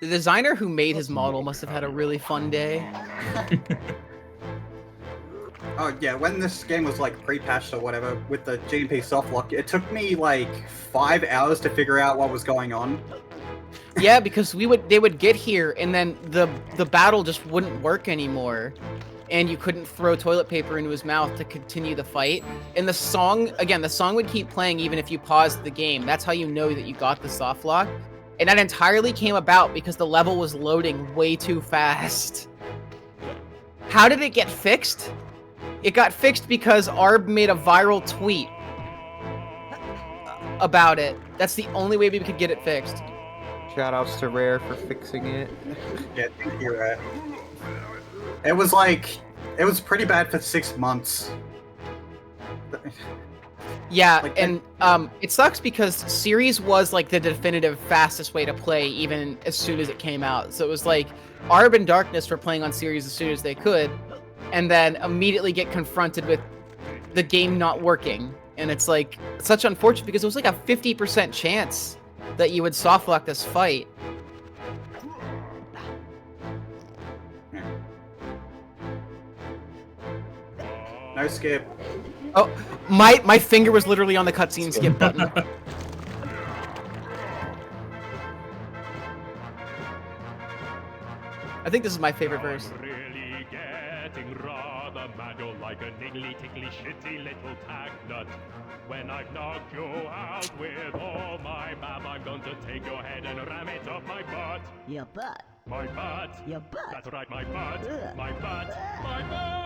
The designer who made his model must have had a really fun day. Oh yeah, when this game was like pre-patched or whatever with the GMP softlock, it took me like 5 hours to figure out what was going on. Yeah, because they would get here, and then the battle just wouldn't work anymore, and you couldn't throw toilet paper into his mouth to continue the fight. And the song would keep playing even if you paused the game. That's how you know that you got the soft lock. And that entirely came about because the level was loading way too fast. How did it get fixed? It got fixed because Arb made a viral tweet about it. That's the only way we could get it fixed. Shoutouts to Rare for fixing it. Yeah, thank you, Rare. It was pretty bad for 6 months. Yeah, Like, and it sucks because Series was like the definitive fastest way to play even as soon as it came out. So it was like Arb and Darkness were playing on Series as soon as they could, and then immediately get confronted with the game not working. And it's like such unfortunate because it was like a 50% chance that you would softlock this fight. No skip. Oh, my finger was literally on the cutscene skip button. I think this is my favorite verse. I'm really getting rather mad. You're like a niggly, tickly, shitty little tag nut. When I've knocked you out with all my bab, I'm going to take your head and ram it up my butt. Your butt. My butt. Your butt. That's right, my butt. Ugh. My butt. My butt.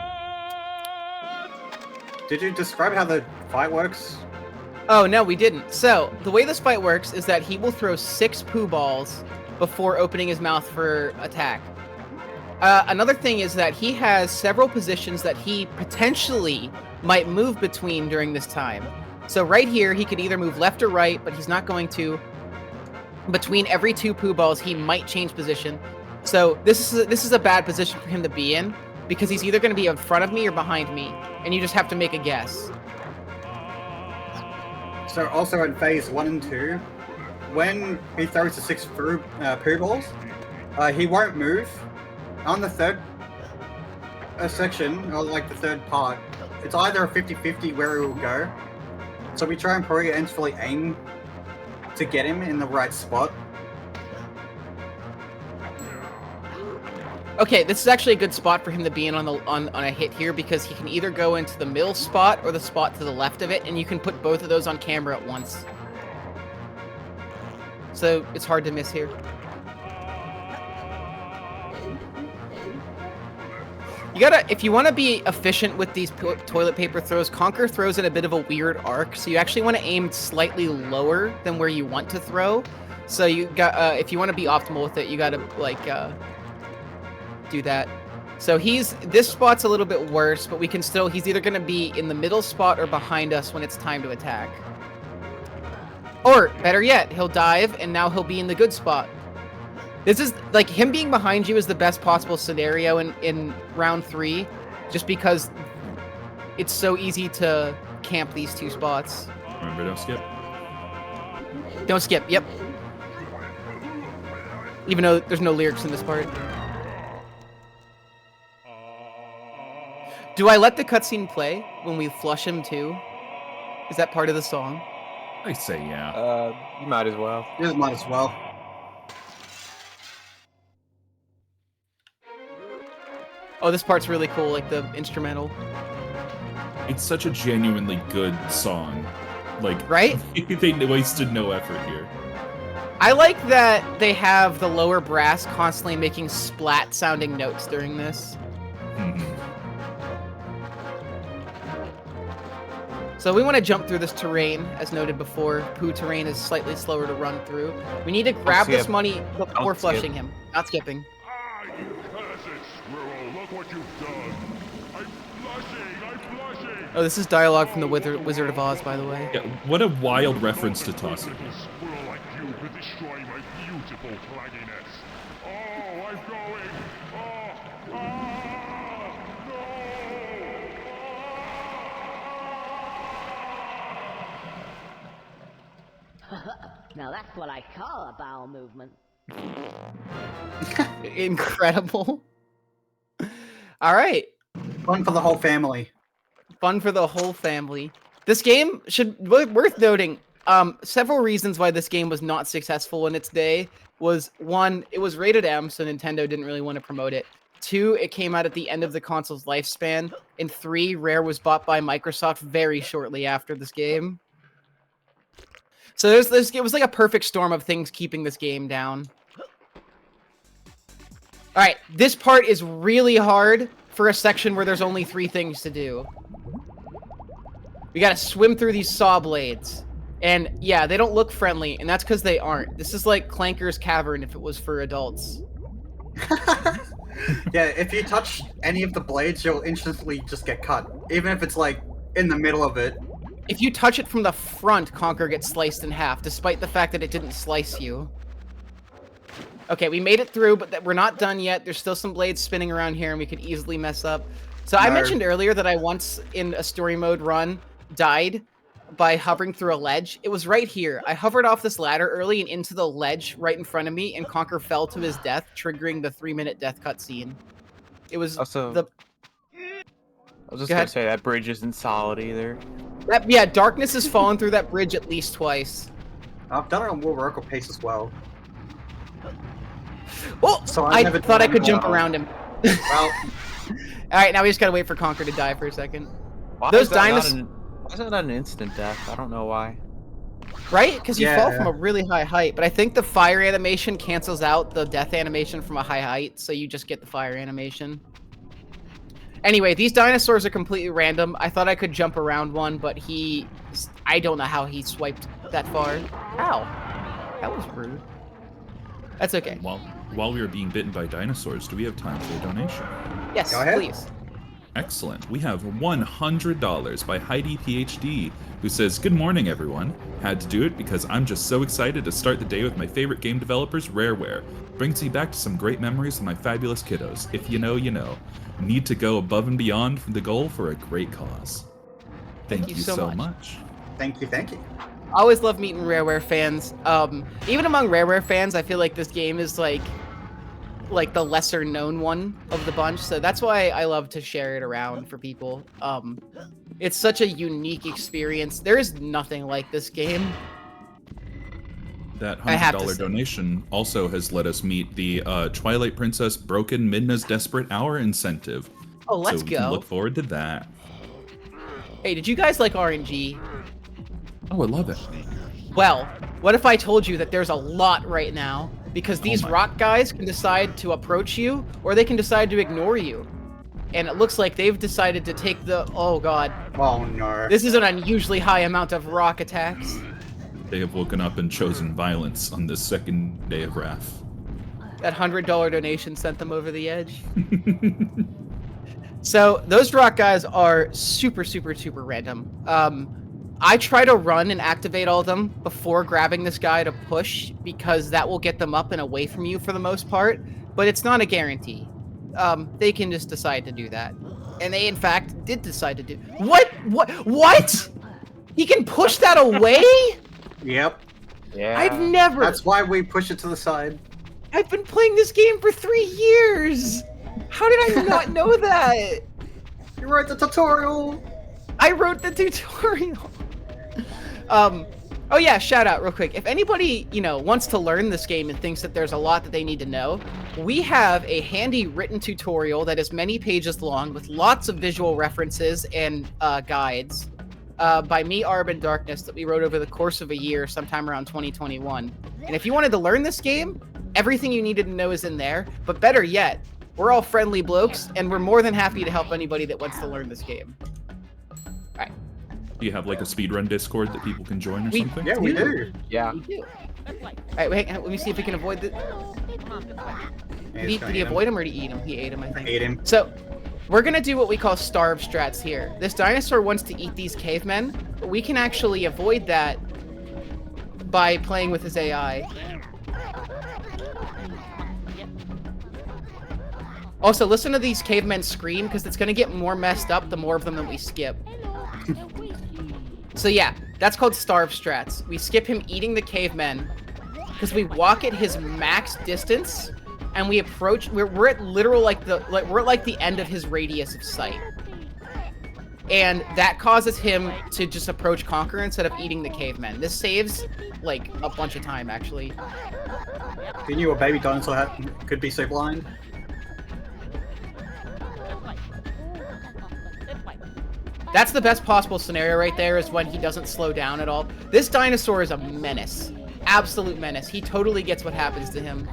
Did you describe how the fight works? Oh, no, we didn't. So, the way this fight works is that he will throw 6 poo balls before opening his mouth for attack. Another thing is that he has several positions that he potentially might move between during this time. So right here, he could either move left or right, but he's not going to. Between every 2 poo balls, he might change position. So this is a bad position for him to be in, because he's either going to be in front of me or behind me, and you just have to make a guess. So also in phase 1 and 2, when he throws the 6 poo balls, he won't move. On the third section, or like the third part, it's either a 50-50 where he will go. So we try and preemptively aim to get him in the right spot. Okay, this is actually a good spot for him to be in on a hit here, because he can either go into the middle spot or the spot to the left of it, and you can put both of those on camera at once. So it's hard to miss here. You gotta, if you want to be efficient with these toilet paper throws, Conker throws in a bit of a weird arc, so you actually want to aim slightly lower than where you want to throw. So you got, if you want to be optimal with it, you gotta like do that. So this spot's a little bit worse, but we can still, he's either gonna be in the middle spot or behind us when it's time to attack. Or better yet, he'll dive and now he'll be in the good spot. This is, like, him being behind you is the best possible scenario in round 3, just because it's so easy to camp these 2 spots. Remember, don't skip. Don't skip, yep. Even though there's no lyrics in this part. Do I let the cutscene play when we flush him too? Is that part of the song? I say yeah. You might as well. You just might as well. Oh, this part's really cool, like the instrumental. It's such a genuinely good song. Like, Right? they wasted no effort here. I like that they have the lower brass constantly making splat-sounding notes during this. Mhm. So we want to jump through this terrain, as noted before. Poo terrain is slightly slower to run through. We need to grab this money before Don't skip. flushing him. Not skipping. Ah, you cursed squirrel, look what you've done. I'm flushing. Oh, this is dialogue from the Wizard of Oz, by the way. Yeah, what a wild reference to Tossie. Little squirrel like you could destroy my beautiful clagginess. Oh, I'm going. Oh, Now that's what I call a bowel movement. Incredible. All right. Fun for the whole family. Fun for the whole family. This game worth noting. Several reasons why this game was not successful in its day was, one, it was rated M, so Nintendo didn't really want to promote it. Two, it came out at the end of the console's lifespan. And three, Rare was bought by Microsoft very shortly after this game. So it was like a perfect storm of things keeping this game down. All right, this part is really hard for a section where there's only 3 things to do. We gotta swim through these saw blades. And yeah, they don't look friendly, and that's because they aren't. This is like Clanker's Cavern if it was for adults. Yeah, if you touch any of the blades, you'll instantly just get cut. Even if it's like in the middle of it. If you touch it from the front, Conker gets sliced in half, despite the fact that it didn't slice you. Okay, we made it through, but we're not done yet. There's still some blades spinning around here, and we could easily mess up. So I mentioned earlier that I once, in a story mode run, died by hovering through a ledge. It was right here. I hovered off this ladder early and into the ledge right in front of me, and Conker fell to his death, triggering the 3-minute death cutscene. It was Also, the... I was just Go gonna ahead. say that bridge isn't solid either. Yeah, Darkness has fallen through that bridge at least twice. I've done it on World Oracle pace as well. Oh! So I never thought I done could jump well. around him. Well, Alright, now we just gotta wait for Conker to die for a second. Why Those is that not dinosaurs... why is that not an instant death? I don't know why. Right? Because you fall Yeah. from a really high height, but I think the fire animation cancels out the death animation from a high height, so you just get the fire animation. Anyway, these dinosaurs are completely random. I thought I could jump around one, but I don't know how he swiped that far. Ow. That was rude. That's okay. While we are being bitten by dinosaurs, do we have time for a donation? Yes, Go ahead. please. Excellent. We have $100 by Heidi PhD, who says, "Good morning, everyone. Had to do it because I'm just so excited to start the day with my favorite game developers, Rareware. Brings me back to some great memories with my fabulous kiddos. If you know, you know. Need to go above and beyond for the goal for a great cause." Thank you so much. thank you, thank you. I always love meeting Rareware fans. Even among Rareware fans, I feel like this game is like the lesser known one of the bunch, so that's why I love to share it around for people. It's such a unique experience. There is nothing like this game. That I have to $100 say. donation also has let us meet the Twilight Princess Broken Midna's Desperate Hour incentive. Oh, let's so we go. can look forward to that. Hey, did you guys like RNG? Oh, I love it. Well, what if I told you that there's a lot right now? Because these my. rock guys can decide to approach you, or they can decide to ignore you. And it looks like they've decided to take the... Oh, God. Oh no. This is an unusually high amount of rock attacks. They have woken up and chosen violence on this second day of wrath. That $100 donation sent them over the edge. So, those rock guys are super, super, super random. I try to run and activate all of them before grabbing this guy to push, because that will get them up and away from you for the most part, but it's not a guarantee. They can just decide to do that. And they, in fact, did decide to do... What? He can push that away? Yep. Yeah. I've never... That's why we push it to the side. I've been playing this game for 3 years. How did I not know that? You wrote the tutorial. I wrote the tutorial. Oh yeah, shout out real quick. If anybody, wants to learn this game and thinks that there's a lot that they need to know, we have a handy written tutorial that is many pages long with lots of visual references and guides by me, Arbliterator, that we wrote over the course of a year, sometime around 2021. And if you wanted to learn this game, everything you needed to know is in there. But better yet, we're all friendly blokes, and we're more than happy to help anybody that wants to learn this game. All right. Do you have like a speedrun Discord that people can join or We- something? Yeah, we do. Yeah. We do. All right, wait, let me see if we can avoid the... Did he avoid him or did he eat him? He ate him, I think. Ate him. So, we're gonna do what we call starve strats here. This dinosaur wants to eat these cavemen, but we can actually avoid that by playing with his AI. Also, listen to these cavemen scream, because it's gonna get more messed up the more of them that we skip. So yeah, that's called starve strats. We skip him eating the cavemen, because we walk at his max distance, and we approach. We're at literal we're at like the end of his radius of sight, and that causes him to just approach Conker instead of eating the cavemen. This saves like a bunch of time, actually. You knew a baby dinosaur could be so blind? That's the best possible scenario right there, is when he doesn't slow down at all. This dinosaur is a menace. Absolute menace. He totally gets what happens to him.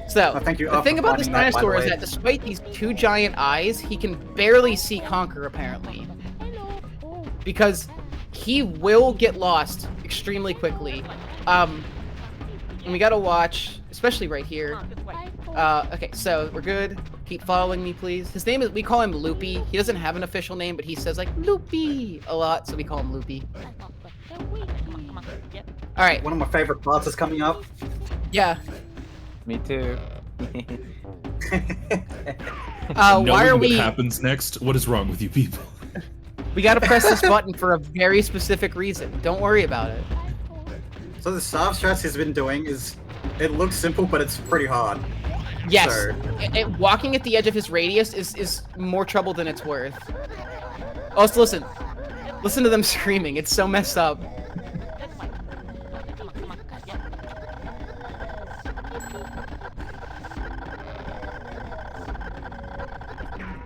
So, Oh, thank you, the thing about this finding that, by the dinosaur is way. that despite these 2 giant eyes, he can barely see Conker, apparently. Because he will get lost extremely quickly. And we gotta watch, especially right here. Okay, so we're good. Keep following me, please. His name is, we call him Loopy. He doesn't have an official name, but he says like Loopy a lot, so we call him Loopy. All right. One of my favorite parts is coming up. Yeah. Me too. Why Knowing are what we? happens next? What is wrong with you people? We gotta press this button for a very specific reason. Don't worry about it. So the starve strats he's been doing is, it looks simple, but it's pretty hard. Yes. So- Walking at the edge of his radius is more trouble than it's worth. Also, listen. Listen to them screaming. It's so messed up.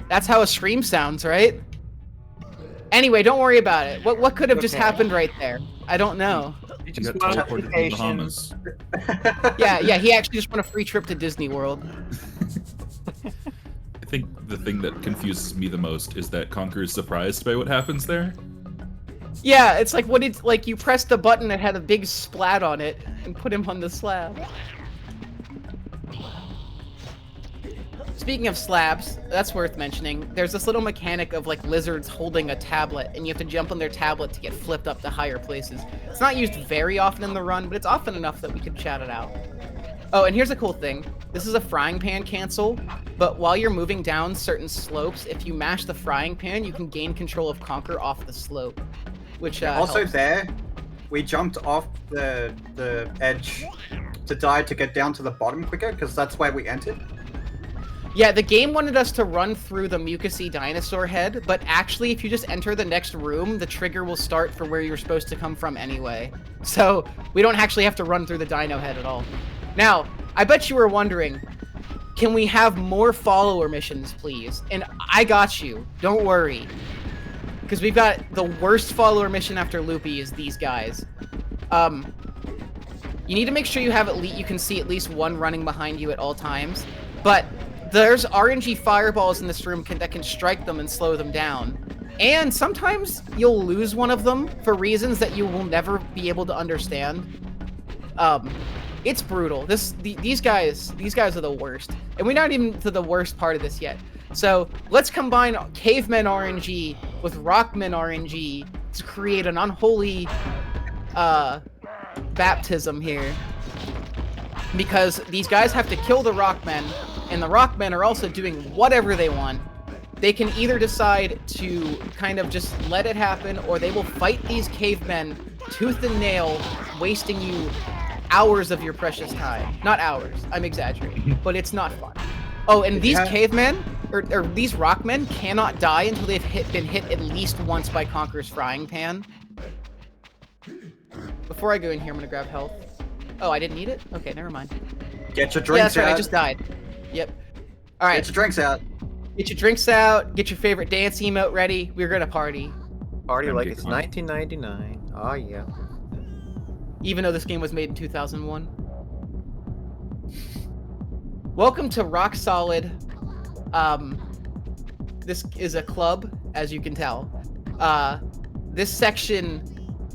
That's how a scream sounds, right? Anyway, don't worry about it. What could have just Okay. happened right there? I don't know. You Just got want teleported to the notifications. Bahamas. Yeah, he actually just won a free trip to Disney World. I think the thing that confuses me the most is that Conker is surprised by what happens there. Yeah, it's like you pressed the button that had a big splat on it and put him on the slab. Speaking of slabs, that's worth mentioning. There's this little mechanic of like lizards holding a tablet, and you have to jump on their tablet to get flipped up to higher places. It's not used very often in the run, but it's often enough that we could chat it out. Oh, and here's a cool thing. This is a frying pan cancel, but while you're moving down certain slopes, if you mash the frying pan, you can gain control of Conker off the slope, which Also helps. there, we jumped off the edge to die to get down to the bottom quicker, because that's where we entered. Yeah, the game wanted us to run through the mucousy dinosaur head, but actually if you just enter the next room, the trigger will start for where you're supposed to come from anyway. So we don't actually have to run through the dino head at all. Now, I bet you were wondering, can we have more follower missions, please? And I got you. Don't worry. Because we've got the worst follower mission after Loopy is these guys. You need to make sure you have you can see at least one running behind you at all times. But there's RNG fireballs in this room that can strike them and slow them down. And sometimes you'll lose one of them for reasons that you will never be able to understand. It's brutal. These guys are the worst. And we're not even to the worst part of this yet. So let's combine cavemen RNG with rockmen RNG to create an unholy baptism here. Because these guys have to kill the rockmen, and the rockmen are also doing whatever they want. They can either decide to kind of just let it happen, or they will fight these cavemen tooth and nail, wasting you hours of your precious time. Not hours, I'm exaggerating, but it's not fun. Oh, and these cavemen, or these rockmen cannot die until they've been hit at least once by Conker's frying pan. Before I go in here, I'm gonna grab health. Oh, I didn't need it? Okay, never mind. Get your Yeah, drinks that's right, out. I just died. Yep. Alright. Get your drinks out. Get your drinks out, get your favorite dance emote ready. We're gonna party. Party Gonna like get it's caught. 1999. Oh yeah. Even though this game was made in 2001. Welcome to Rock Solid. This is a club, as you can tell. This section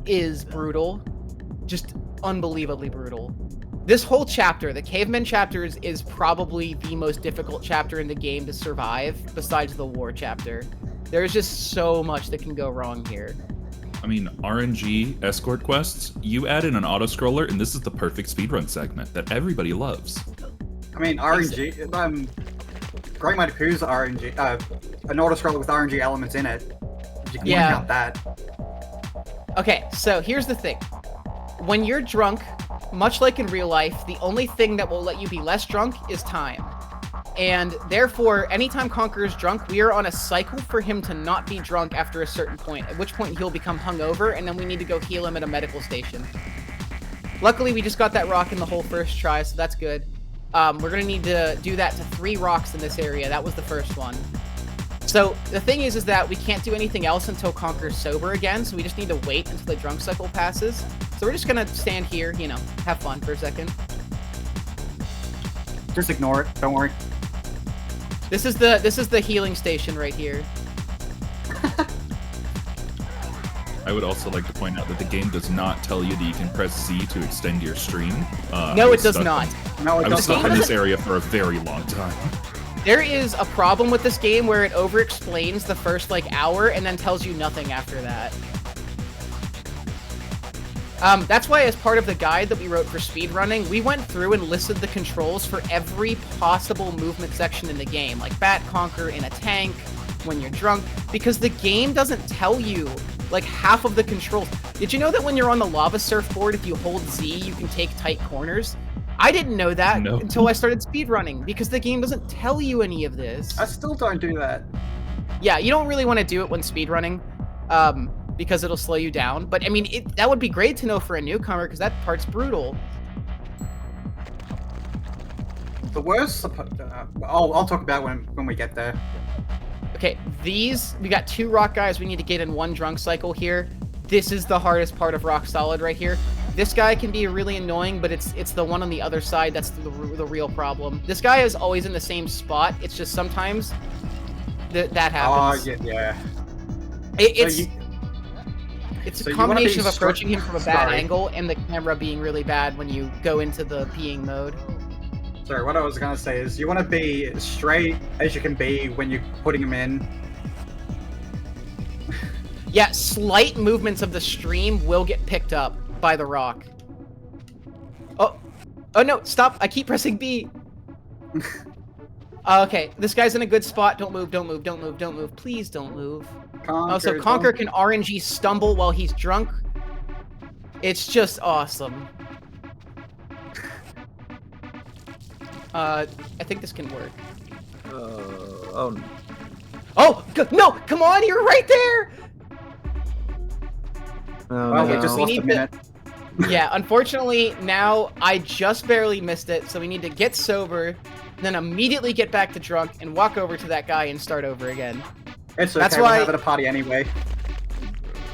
is brutal. Just unbelievably brutal. This whole chapter, the Cavemen chapters, is probably the most difficult chapter in the game to survive, besides the War chapter. There's just so much that can go wrong here. I mean, RNG escort quests, you add in an auto-scroller, and this is the perfect speedrun segment that everybody loves. I mean, RNG. Great Mighty Pooh's RNG. An auto-scroller with RNG elements in it. You can count that. Okay, so here's the thing. When you're drunk, much like in real life, the only thing that will let you be less drunk is time. And therefore, anytime Conker is drunk, we are on a cycle for him to not be drunk after a certain point, at which point he'll become hungover, and then we need to go heal him at a medical station. Luckily, we just got that rock in the whole first try, so that's good. We're gonna need to do that to 3 rocks in this area. That was the first one. So the thing is that we can't do anything else until Conker's sober again, so we just need to wait until the drunk cycle passes. So we're just gonna stand here, you know, have fun for a second. Just ignore it. Don't worry. This is the healing station right here. I would also like to point out that the game does not tell you that you can press Z to extend your stream. No, it does not. No, it I was doesn't. stuck in this area for a very long time. There is a problem with this game where it over-explains the first, like, hour and then tells you nothing after that. That's why, as part of the guide that we wrote for speedrunning, we went through and listed the controls for every possible movement section in the game, like Bat Conker in a tank, when you're drunk, because the game doesn't tell you, like, half of the controls. Did you know that when you're on the lava surfboard, if you hold Z, you can take tight corners? I didn't know that until I started speedrunning, because the game doesn't tell you any of this. I still don't do that. Yeah, you don't really want to do it when speedrunning, because it'll slow you down. But, I mean, that would be great to know for a newcomer, because that part's brutal. The worst... I'll talk about when we get there. Okay, we got 2 rock guys we need to get in 1 drunk cycle here. This is the hardest part of Rock Solid right here. This guy can be really annoying, but it's the one on the other side that's the real problem. This guy is always in the same spot. It's just sometimes that happens. Oh, yeah. It's a combination of approaching him from a bad angle and the camera being really bad when you go into the peeing mode. Sorry, what I was gonna say is you want to be as straight as you can be when you're putting him in. Yeah, slight movements of the stream will get picked up by the rock. Oh no, stop! I keep pressing B. Okay, this guy's in a good spot. Don't move, don't move, don't move, don't move. Please don't move. So Conker can RNG stumble while he's drunk. It's just awesome. I think this can work. No! Come on, you're right there! We just lost a minute. Yeah, unfortunately, now I just barely missed it, so we need to get sober, then immediately get back to drunk, and walk over to that guy and start over again. It's okay, That's we're why... having a party anyway.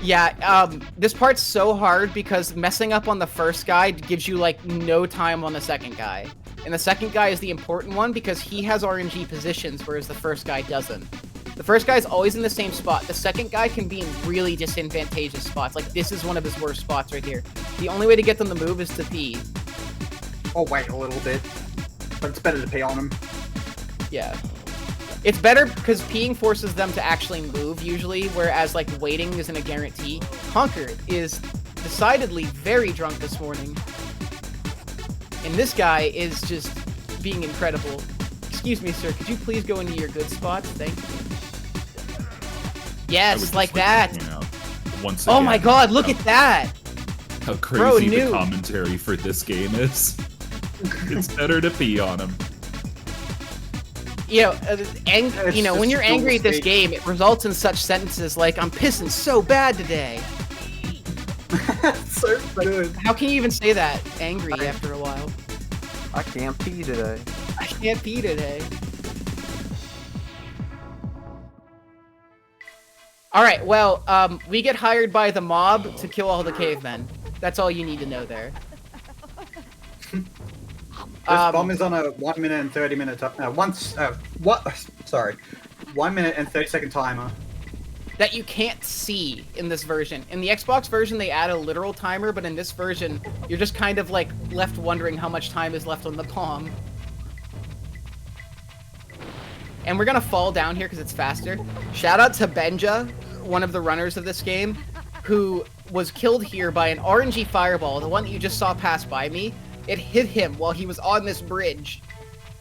Yeah, this part's so hard because messing up on the first guy gives you, like, no time on the second guy. And the second guy is the important one because he has RNG positions, whereas the first guy doesn't. The first guy's always in the same spot. The second guy can be in really disadvantageous spots. Like, this is one of his worst spots right here. The only way to get them to move is to pee. Oh, wait a little bit. But it's better to pee on him. Yeah. It's better because peeing forces them to actually move, usually, whereas, like, waiting isn't a guarantee. Conker is decidedly very drunk this morning. And this guy is just being incredible. Excuse me, sir, could you please go into your good spots? Thank you. Yes, like that. Once Oh again, my god, look at that! how crazy the noob. commentary for this game is. It's better to pee on him. You know, when you're just angry at this speak. game, it results in such sentences like, I'm pissing so bad today. So good. How can you even say that angry after a while? I can't pee today. I can't pee today. Alright, well, we get hired by the mob to kill all the cavemen. That's all you need to know there. This bomb is on a 1 minute and 30 minute sorry, 1 minute and 30-second timer. That you can't see in this version. In the Xbox version, they add a literal timer, but in this version, you're just kind of like left wondering how much time is left on the bomb. And we're gonna fall down here because it's faster. Shout out to Benja, one of the runners of this game, who was killed here by an RNG fireball, the one that you just saw pass by me. It hit him while he was on this bridge,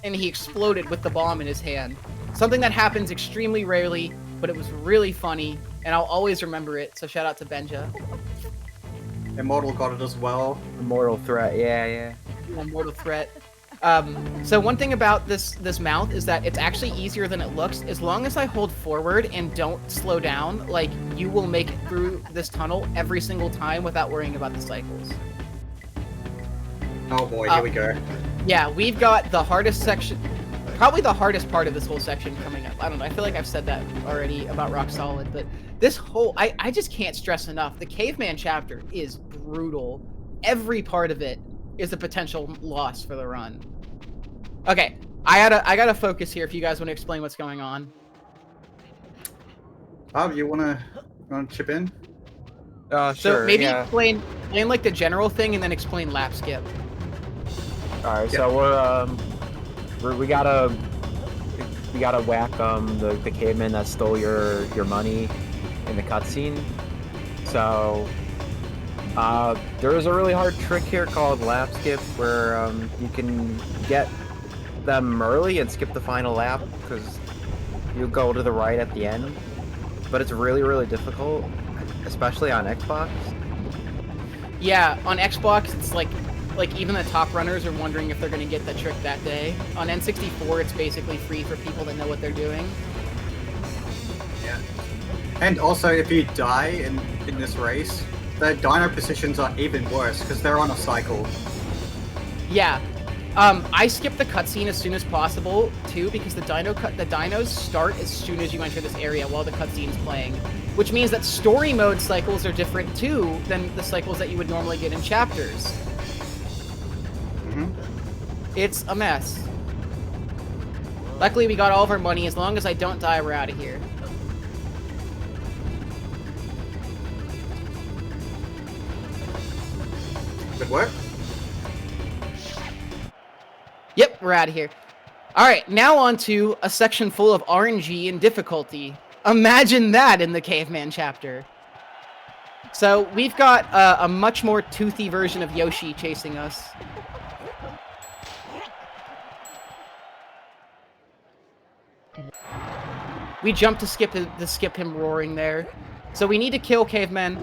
and he exploded with the bomb in his hand. Something that happens extremely rarely, but it was really funny, and I'll always remember it, so shout out to Benja. Immortal got it as well. Immortal threat, yeah. Immortal threat. So one thing about this mouth is that it's actually easier than it looks. As long as I hold forward and don't slow down, like, you will make it through this tunnel every single time without worrying about the cycles. Oh boy, here we go. Yeah, we've got the hardest section, probably the hardest part of this whole section coming up. I don't know, I feel like I've said that already about Rock Solid, but this whole, I just can't stress enough, the Caveman chapter is brutal. Every part of it is a potential loss for the run. Okay, I gotta focus here if you guys want to explain what's going on. Bob, you wanna chip in? Sure, So maybe yeah. explain like the general thing and then explain lap skip. Alright, Yeah. so we gotta whack the caveman that stole your money in the cutscene. So there is a really hard trick here called lap skip where you can get them early and skip the final lap because you go to the right at the end. But it's really difficult, especially on Xbox. Yeah, on Xbox it's like even the top runners are wondering if they're gonna get the trick that day. On N64 it's basically free for people that know what they're doing. Yeah. And also, if you die in this race, the dino positions are even worse because they're on a cycle. Yeah. I skip the cutscene as soon as possible too because the dinos start as soon as you enter this area while the cutscene's playing, which means that story mode cycles are different too than the cycles that you would normally get in chapters. It's a mess. Luckily, we got all of our money. As long as I don't die, we're out of here. Good work. Yep, we're out of here. Alright, now on to a section full of RNG and difficulty. Imagine that in the Caveman chapter. So, we've got a much more toothy version of Yoshi chasing us. We jump to skip him roaring there. So we need to kill cavemen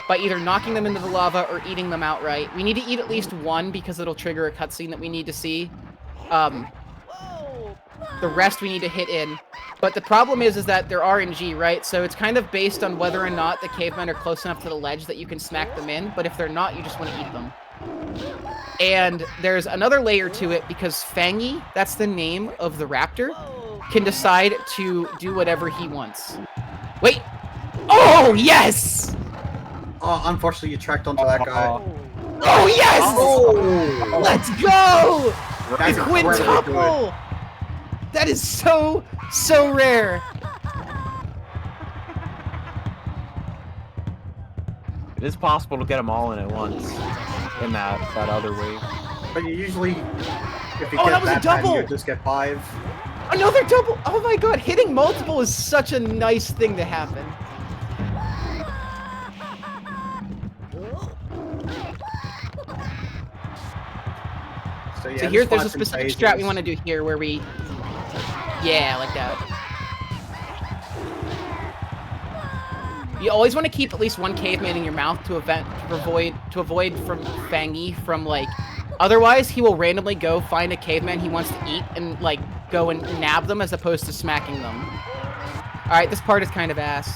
by either knocking them into the lava or eating them outright. We need to eat at least one because it'll trigger a cutscene that we need to see. The rest we need to hit in. But the problem is that they're RNG, right? So it's kind of based on whether or not the cavemen are close enough to the ledge that you can smack them in. But if they're not, you just want to eat them. And there's another layer to it because Fangy, that's the name of the raptor, can decide to do whatever he wants. Wait! Oh, yes! Oh, unfortunately, you tracked onto that guy. Oh, yes! Oh! Let's go! That's The incredibly quintuple! That is so rare. It is possible to get them all in at once in that other wave. But you usually, if you Oh, get that was a many, double! you just get 5. Another double! Oh my god, hitting multiple is such a nice thing to happen. So, yeah, So here, just there's a 5 specific phases. strat we want to do here where we... Yeah, like that. You always want to keep at least one caveman in your mouth to avoid from Fangy from like. Otherwise, he will randomly go find a caveman he wants to eat and like go and nab them as opposed to smacking them. All right, this part is kind of ass.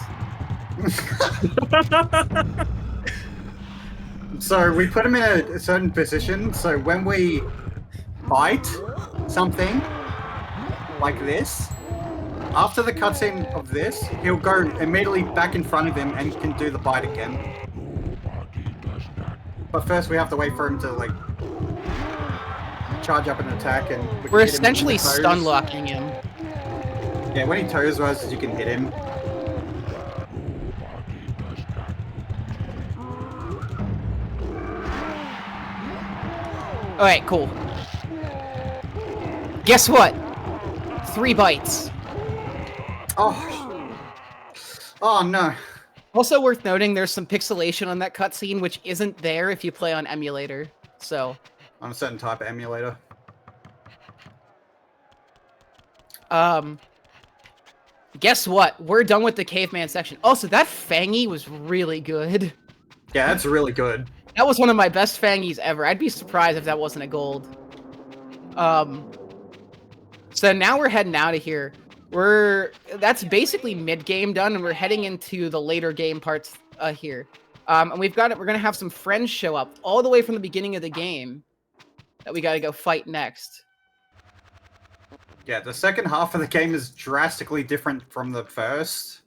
So we put him in a certain position. So when we bite something like this, after the cutscene of this, he'll go immediately back in front of him and can do the bite again. But first we have to wait for him to like charge up an attack, and we're essentially stun locking him. Yeah, when he toes us, you can hit him. Alright, cool. Guess what? 3 bites. Oh. Oh no. Also worth noting, there's some pixelation on that cutscene, which isn't there if you play on emulator. So. On a certain type of emulator. Guess what? We're done with the caveman section. Also, that Fangy was really good. Yeah, that's really good. That was one of my best Fangies ever. I'd be surprised if that wasn't a gold. So now we're heading out of here. That's basically mid-game done, and we're heading into the later game parts here. And we're gonna have some friends show up all the way from the beginning of the game that we gotta go fight next. Yeah, the second half of the game is drastically different from the first.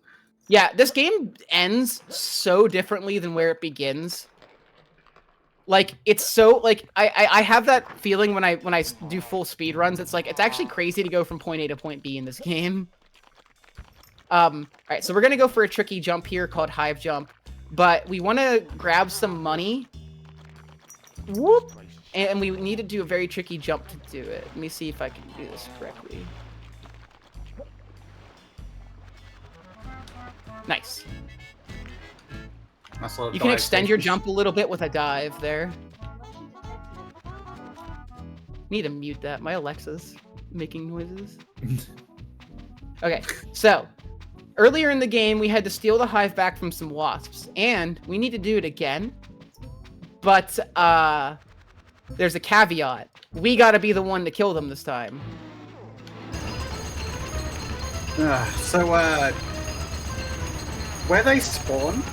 Yeah, this game ends so differently than where it begins. Like, it's so, like, I have that feeling when I do full speed runs. It's like, it's actually crazy to go from point A to point B in this game. Alright, so we're gonna go for a tricky jump here called Hive Jump. But we want to grab some money. Whoop! And we need to do a very tricky jump to do it. Let me see if I can do this correctly. Nice. Nice little You can dive extend your station. jump a little bit with a dive there. Need to mute that. My Alexa's making noises. Okay, so earlier in the game, we had to steal the hive back from some wasps, and we need to do it again. But there's a caveat. We gotta be the one to kill them this time. So where they spawn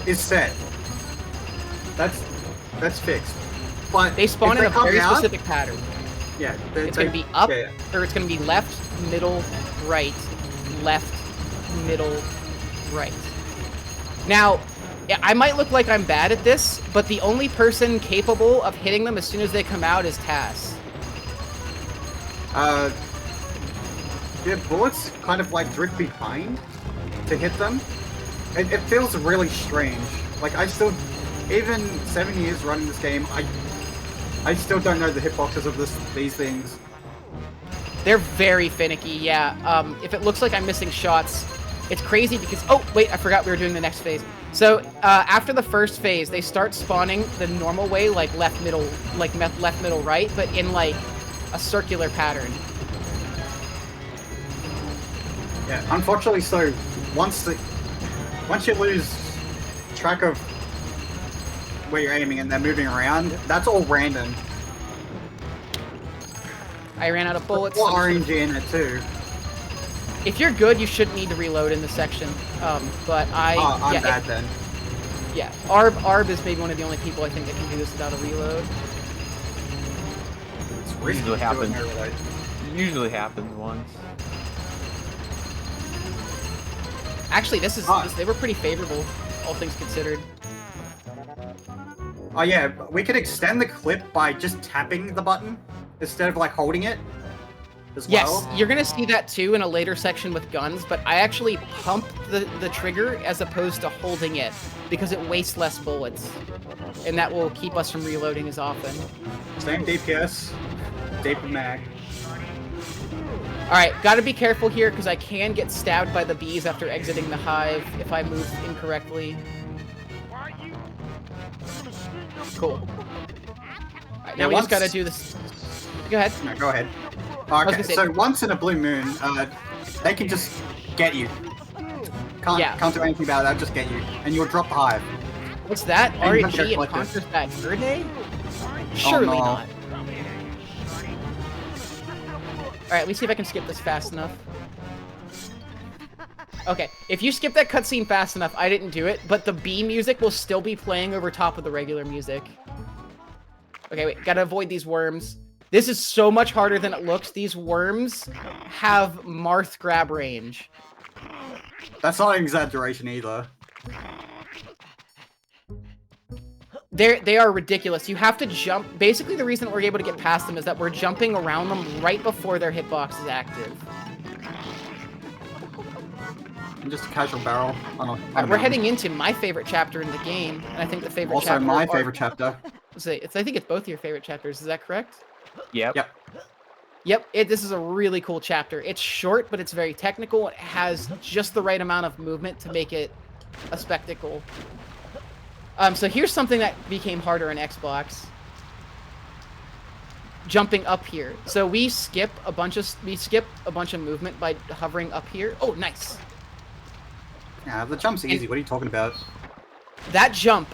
is set. That's fixed. But They spawn if in a come very out- specific pattern. Yeah, It's gonna be up, or it's gonna be left, middle, right, left, middle, right. Now, I might look like I'm bad at this, but the only person capable of hitting them as soon as they come out is Tass. Yeah, bullets kind of like drift behind to hit them. It feels really strange. Like I still, even 7 years running this game, I still don't know the hitboxes of these things. They're very finicky, yeah. If it looks like I'm missing shots, it's crazy because... Oh, wait, I forgot we were doing the next phase. So, after the first phase, they start spawning the normal way, like left, middle, right, but in, like, a circular pattern. Yeah, unfortunately, so once you lose track of where you're aiming and they're moving around, that's all random. I ran out of bullets. Or RNG in it too. If you're good, you shouldn't need to reload in this section. But I'm yeah, bad then. Yeah, Arb is maybe one of the only people I think that can do this without a reload. It's risky Usually to do it happens. in reload. Usually happens once. Actually, they were pretty favorable, all things considered. Oh yeah, we could extend the clip by just tapping the button instead of like holding it as Yes, well. you're gonna see that too in a later section with guns, but I actually pump the trigger as opposed to holding it because it wastes less bullets, and that will keep us from reloading as often. Same DPS, deep mag. Alright, gotta be careful here because I can get stabbed by the bees after exiting the hive if I move incorrectly. Cool. Alright, now we just gotta do this. Go ahead. No, go ahead. was Okay, gonna say- so once in a blue moon, they can just get you. Can't do anything about it, that'll just get you. And you'll drop the hive. What's that? And you have to RNG go and collect this. Conker's bad fur day? Surely no. not. Alright, let me see if I can skip this fast enough. Okay, if you skip that cutscene fast enough, I didn't do it, but the B music will still be playing over top of the regular music. Okay, wait, gotta avoid these worms. This is so much harder than it looks. These worms have Marth grab range. That's not an exaggeration either. They are ridiculous. You have to jump. Basically, the reason we're able to get past them is that we're jumping around them right before their hitbox is active. I'm just a casual barrel. We're heading into my favorite chapter in the game, and I think the favorite also chapter. my favorite chapter. I think it's both your favorite chapters. Is that correct? Yep. Yep. This is a really cool chapter. It's short, but it's very technical. It has just the right amount of movement to make it a spectacle. So here's something that became harder on Xbox. Jumping up here. So we skip a bunch of movement by hovering up here. Oh, nice. Yeah, the jump's easy. What are you talking about? That jump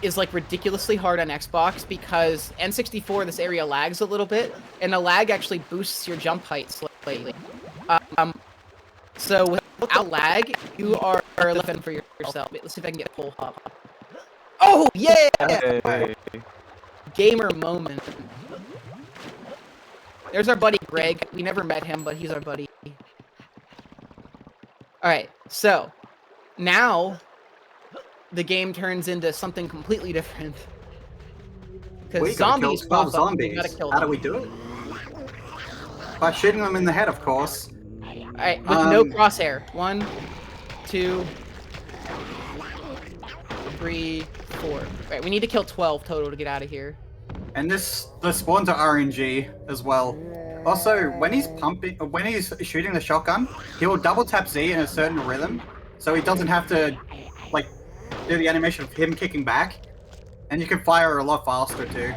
is like ridiculously hard on Xbox because N64, this area lags a little bit, and the lag actually boosts your jump height slightly. So without lag, you are left for yourself. Let's see if I can get full hop. Oh, yeah! Hey. Gamer moment. There's our buddy Greg. We never met him, but he's our buddy. Alright, so now the game turns into something completely different. Because zombies pop up, zombies. We gotta kill them. How do we do it? By shooting them in the head, of course. Alright, with no crosshair. 1, 2, 3, 4. Alright, we need to kill 12 total to get out of here. And the spawns are RNG as well. Also, when he's shooting the shotgun, he will double tap Z in a certain rhythm, so he doesn't have to like do the animation of him kicking back, and you can fire a lot faster too.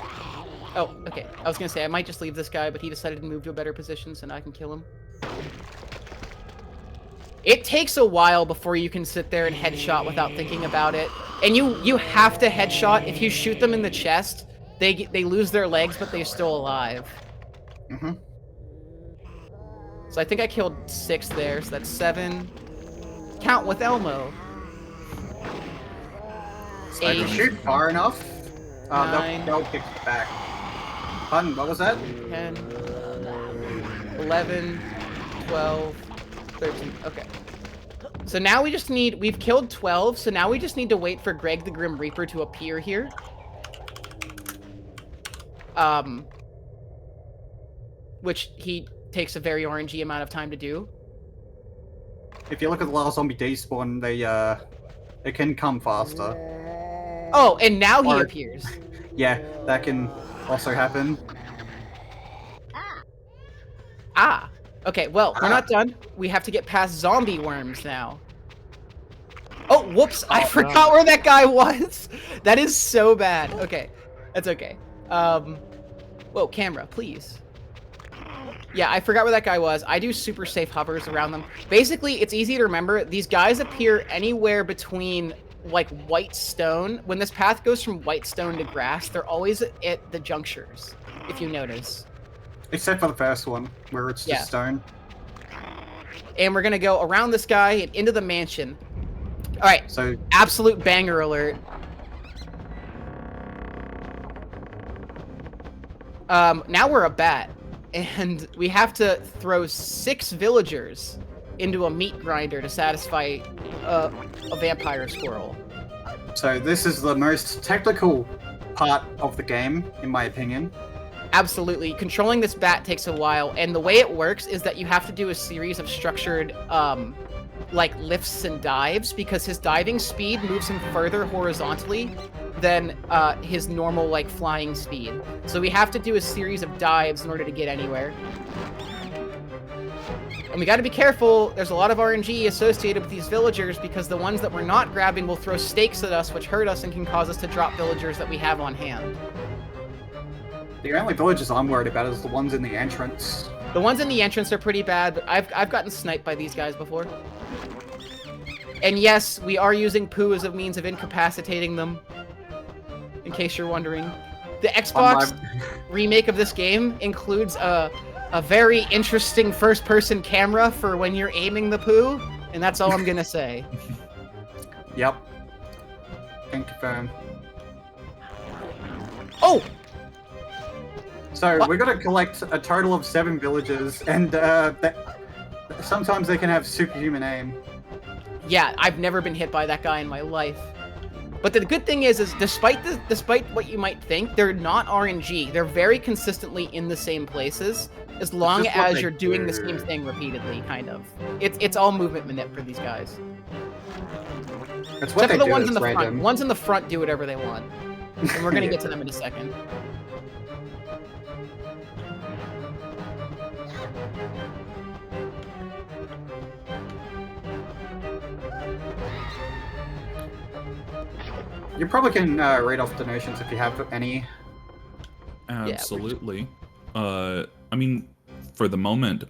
Oh, okay. I was gonna say I might just leave this guy, but he decided to move to a better position, so now I can kill him. It takes a while before you can sit there and headshot without thinking about it, and you have to headshot. If you shoot them in the chest, they lose their legs, but they're still alive. Mm-hmm. So I think I killed 6 there, so that's 7. Count with Elmo. So if you shoot far enough, 9, they'll kick back. Pardon, what was that? 10, 11, 12, 13. Okay. So now we've killed 12, so now we just need to wait for Greg the Grim Reaper to appear here. Which he takes a very RNG amount of time to do. If you look at the last zombie despawn, they can come faster. Oh, and now he appears. Yeah, that can also happen. Ah. Okay, well, we're not done. We have to get past zombie worms now. Oh, whoops! I forgot where that guy was! That is so bad. Okay, that's okay. Whoa, camera, please. Yeah, I forgot where that guy was. I do super safe hovers around them. Basically, it's easy to remember. These guys appear anywhere between, like, white stone. When this path goes from white stone to grass, they're always at the junctures, if you notice. Except for the first one, where it's just stone. And we're gonna go around this guy and into the mansion. Alright, so absolute banger alert. Now we're a bat. And we have to throw 6 villagers into a meat grinder to satisfy a vampire squirrel. So this is the most technical part of the game, in my opinion. Absolutely. Controlling this bat takes a while, and the way it works is that you have to do a series of structured, like, lifts and dives, because his diving speed moves him further horizontally than his normal, like, flying speed. So we have to do a series of dives in order to get anywhere. And we gotta be careful. There's a lot of RNG associated with these villagers, because the ones that we're not grabbing will throw stakes at us, which hurt us and can cause us to drop villagers that we have on hand. The only villagers I'm worried about is the ones in the entrance. The ones in the entrance are pretty bad, but I've gotten sniped by these guys before. And yes, we are using poo as a means of incapacitating them. In case you're wondering. The Xbox remake of this game includes a very interesting first-person camera for when you're aiming the poo, and that's all I'm gonna say. Yep. Can confirm. Oh! So What? we're gonna collect a total of 7 villagers, and sometimes they can have superhuman aim. Yeah, I've never been hit by that guy in my life. But the good thing is despite what you might think, they're not RNG. They're very consistently in the same places, as long just what as they you're doing the do. same thing repeatedly, kind of. It's all movement manip for these guys. That's what Except they for the do. ones It's in the front. random. The ones in the front do whatever they want. And we're gonna Yeah. get to them in a second. You probably can read off donations if you have any. Absolutely. I mean, for the moment,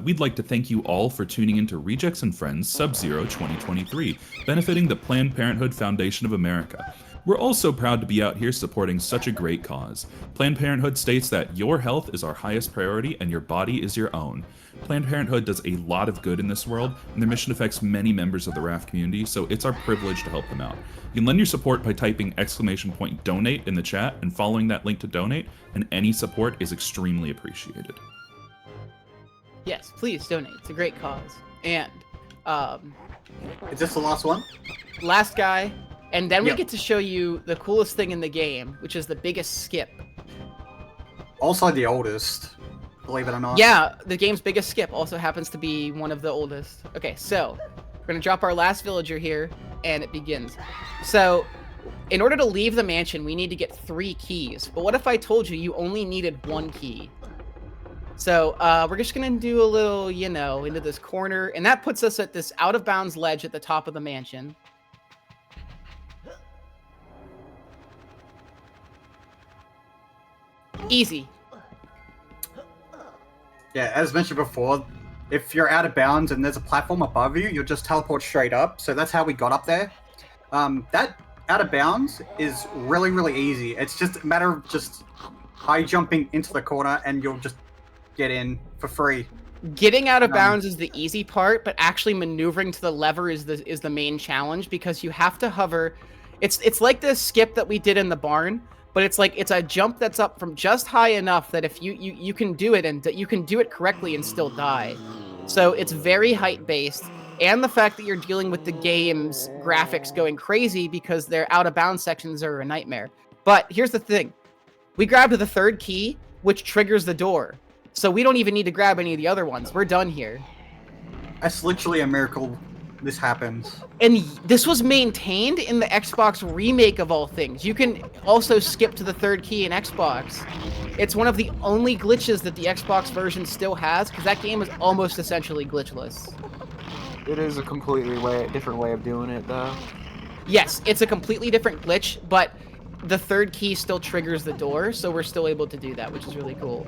we'd like to thank you all for tuning into Rejects and Friends Sub-Zero 2023, benefiting the Planned Parenthood Foundation of America. We're also proud to be out here supporting such a great cause. Planned Parenthood states that your health is our highest priority and your body is your own. Planned Parenthood does a lot of good in this world, and their mission affects many members of the RAF community, so it's our privilege to help them out. You can lend your support by typing !donate in the chat and following that link to donate, and any support is extremely appreciated. Yes, please donate. It's a great cause. And Is this the last one? last guy, and then we Yep. get to show you the coolest thing in the game, which is the biggest skip. Also the oldest, believe it or not. Yeah, the game's biggest skip also happens to be one of the oldest. Okay, so we're gonna drop our last villager here, and it begins. So, in order to leave the mansion, we need to get 3 keys. But what if I told you you only needed 1 key? So, we're just gonna do a little, you know, into this corner, and that puts us at this out-of-bounds ledge at the top of the mansion. Easy. Yeah, as mentioned before, if you're out of bounds and there's a platform above you, you'll just teleport straight up. So that's how we got up there. That out of bounds is really, really easy. It's just a matter of just high jumping into the corner and you'll just get in for free. Getting out of bounds is the easy part, but actually maneuvering to the lever is the main challenge, because you have to hover. It's like the skip that we did in the barn, but it's like it's a jump that's up from just high enough that if you can do it, and you can do it correctly and still die. So it's very height based, and the fact that you're dealing with the game's graphics going crazy because their out of bounds sections are a nightmare. But here's the thing: we grabbed the 3rd key, which triggers the door. So we don't even need to grab any of the other ones. We're done here. It's literally a miracle this happens. And this was maintained in the Xbox remake of all things. You can also skip to the 3rd key in Xbox. It's one of the only glitches that the Xbox version still has, because that game is almost essentially glitchless. It is a completely different way of doing it, though. Yes, it's a completely different glitch, but the 3rd key still triggers the door, so we're still able to do that, which is really cool.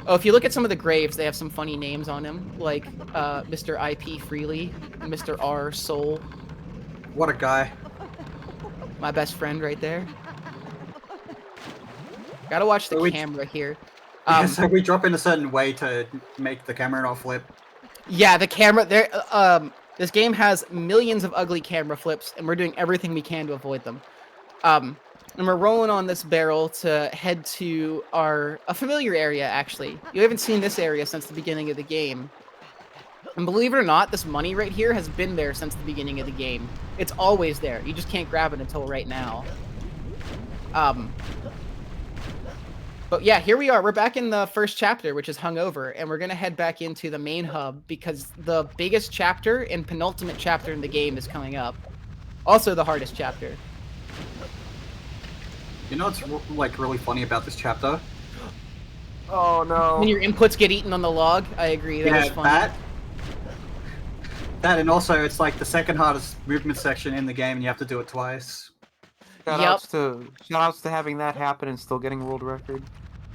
Oh, if you look at some of the graves, they have some funny names on them, like Mr. IP Freely, and Mr. R Soul. What a guy. My best friend right there. Gotta watch the So camera here. So we drop in a certain way to make the camera not flip. Yeah, the camera there. This game has millions of ugly camera flips, and we're doing everything we can to avoid them. And we're rolling on this barrel to head to a familiar area, actually. You haven't seen this area since the beginning of the game. And believe it or not, this money right here has been there since the beginning of the game. It's always there. You just can't grab it until right now. But yeah, here we are. We're back in the first chapter, which is hungover, and we're going to head back into the main hub because the biggest chapter and penultimate chapter in the game is coming up. Also the hardest chapter. You know what's like really funny about this chapter? Oh no. When your inputs get eaten on the log, I agree. That was funny. That, and also it's like the second hardest movement section in the game, and you have to do it twice. Shoutouts to having that happen and still getting world record.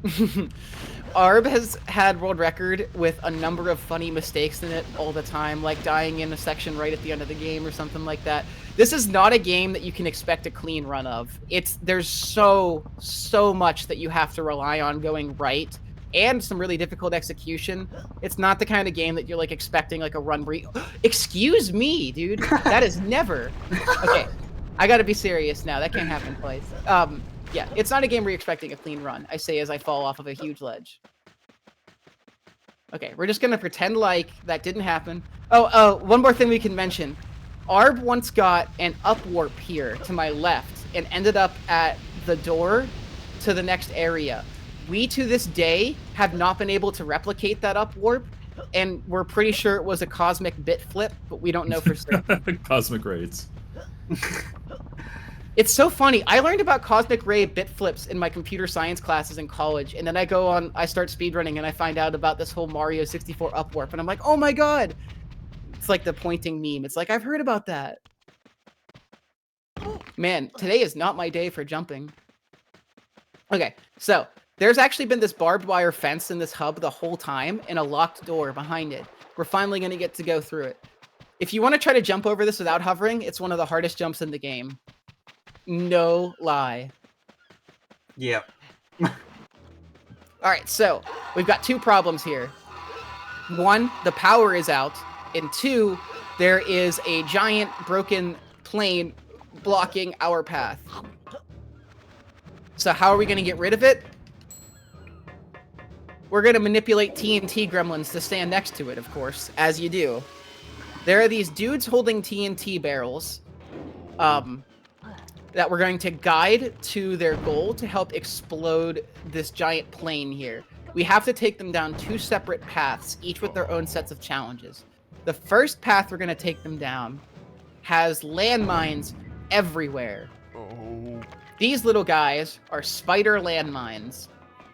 Arb has had world record with a number of funny mistakes in it all the time, like dying in a section right at the end of the game or something like that. This is not a game that you can expect a clean run of. There's so much that you have to rely on going right, and some really difficult execution. It's not the kind of game that you're like expecting like a run where excuse me, dude. That is never. Okay, I gotta be serious now. That can't happen twice. Yeah, it's not a game where you're expecting a clean run, I say as I fall off of a huge ledge. Okay, we're just gonna pretend like that didn't happen. Oh, one more thing we can mention. Arb once got an up warp here to my left and ended up at the door to the next area. We, to this day, have not been able to replicate that up warp, and we're pretty sure it was a cosmic bit flip, but we don't know for certain. Cosmic raids. It's so funny. I learned about cosmic ray bit flips in my computer science classes in college, and then I start speedrunning, and I find out about this whole Mario 64 up warp, and I'm like, oh my god! It's like the pointing meme. It's like, I've heard about that. Man, today is not my day for jumping. Okay, so there's actually been this barbed wire fence in this hub the whole time, and a locked door behind it. We're finally going to get to go through it. If you want to try to jump over this without hovering, it's one of the hardest jumps in the game. No lie. Yeah. Alright, so we've got two problems here. One, the power is out. And two, there is a giant broken plane blocking our path. So how are we going to get rid of it? We're going to manipulate TNT gremlins to stand next to it, of course, as you do. There are these dudes holding TNT barrels that we're going to guide to their goal to help explode this giant plane here. We have to take them down two separate paths, each with their own sets of challenges. The first path we're going to take them down has landmines everywhere. These little guys are spider landmines.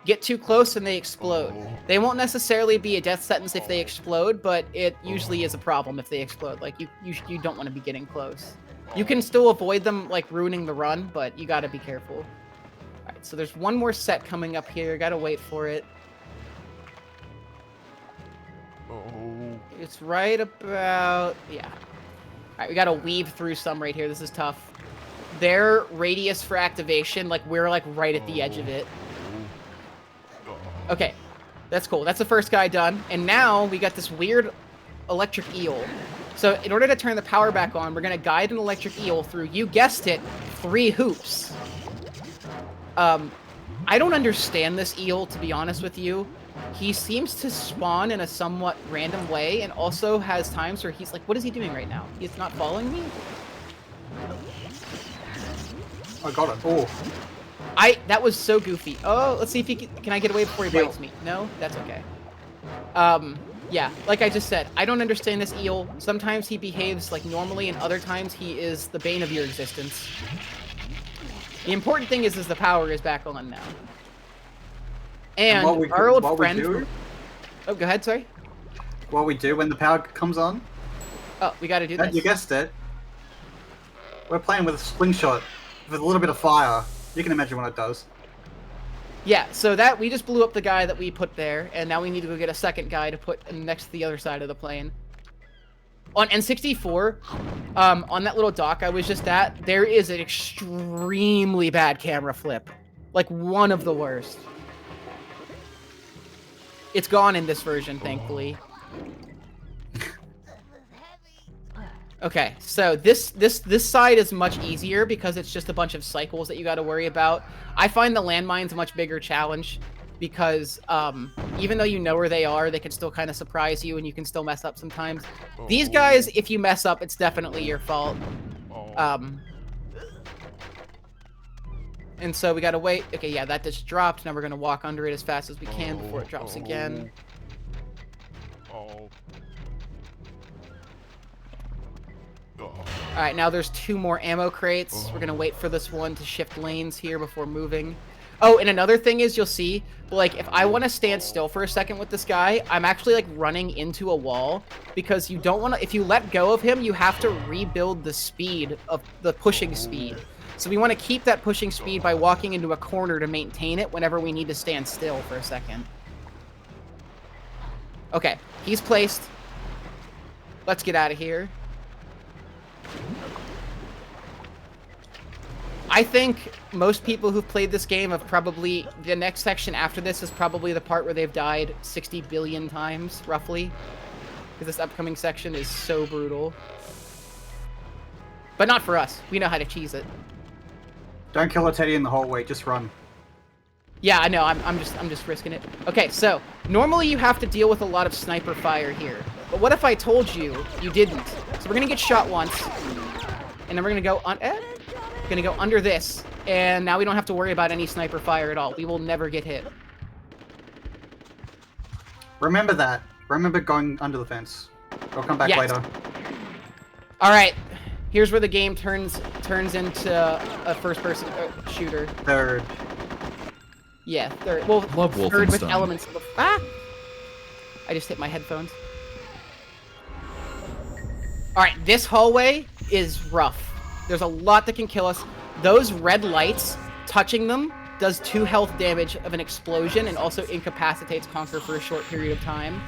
Get too close and they explode. They won't necessarily be a death sentence if they explode, but it usually is a problem if they explode. Like, you don't want to be getting close. You can still avoid them, like, ruining the run, but you gotta be careful. Alright, so there's one more set coming up here. Gotta wait for it. It's right about... yeah. Alright, we gotta weave through some right here. This is tough. Their radius for activation, like, we're, like, right at the edge of it. Okay, that's cool. That's the first guy done. And now we got this weird electric eel. So in order to turn the power back on, we're going to guide an electric eel through, you guessed it, 3 hoops. I don't understand this eel, to be honest with you. He seems to spawn in a somewhat random way, and also has times where he's like, what is he doing right now? He's not following me? I got it. Oh. That was so goofy. Oh, let's see if he can I get away before he bites me? No? That's okay. Yeah, like I just said, I don't understand this eel. Sometimes he behaves like normally, and other times he is the bane of your existence. The important thing is the power is back on now. And our old friend... Oh, go ahead, sorry. What we do when the power comes on? Oh, we gotta do this. You guessed it. We're playing with a slingshot with a little bit of fire. You can imagine what it does. Yeah, so that we just blew up the guy that we put there, and now we need to go get a second guy to put next to the other side of the plane. On N64, on that little dock I was just at, there is an extremely bad camera flip. Like, one of the worst. It's gone in this version, thankfully. Okay, so this side is much easier because it's just a bunch of cycles that you got to worry about. I find the landmines a much bigger challenge because even though you know where they are, they can still kind of surprise you and you can still mess up sometimes. These guys, if you mess up, it's definitely your fault. And so we got to wait. Okay, yeah, that just dropped. Now we're going to walk under it as fast as we can before it drops again. Alright, now there's 2 more ammo crates. We're gonna wait for this one to shift lanes here before moving. Oh, and another thing is you'll see, like, if I want to stand still for a second with this guy, I'm actually, like, running into a wall. Because you don't want to... if you let go of him, you have to rebuild the speed of the pushing speed. So we want to keep that pushing speed by walking into a corner to maintain it whenever we need to stand still for a second. Okay, he's placed. Let's get out of here. I think most people who've played this game have probably... The next section after this is probably the part where they've died 60 billion times, roughly. Because this upcoming section is so brutal. But not for us. We know how to cheese it. Don't kill a teddy in the hallway, just run. Yeah, I know. I'm just risking it. Okay, so normally you have to deal with a lot of sniper fire here. But what if I told you you didn't? So we're gonna get shot once, and then we're gonna go on. Gonna go under this, and now we don't have to worry about any sniper fire at all. We will never get hit. Remember that. Remember going under the fence. We'll come back later. All right. Here's where the game turns into a first-person shooter. Third. Yeah, third. Well, Love third with Wolfenstein. elements of... Ah! I just hit my headphones. Alright, this hallway is rough. There's a lot that can kill us. Those red lights, touching them, does 2 health damage of an explosion and also incapacitates Conker for a short period of time.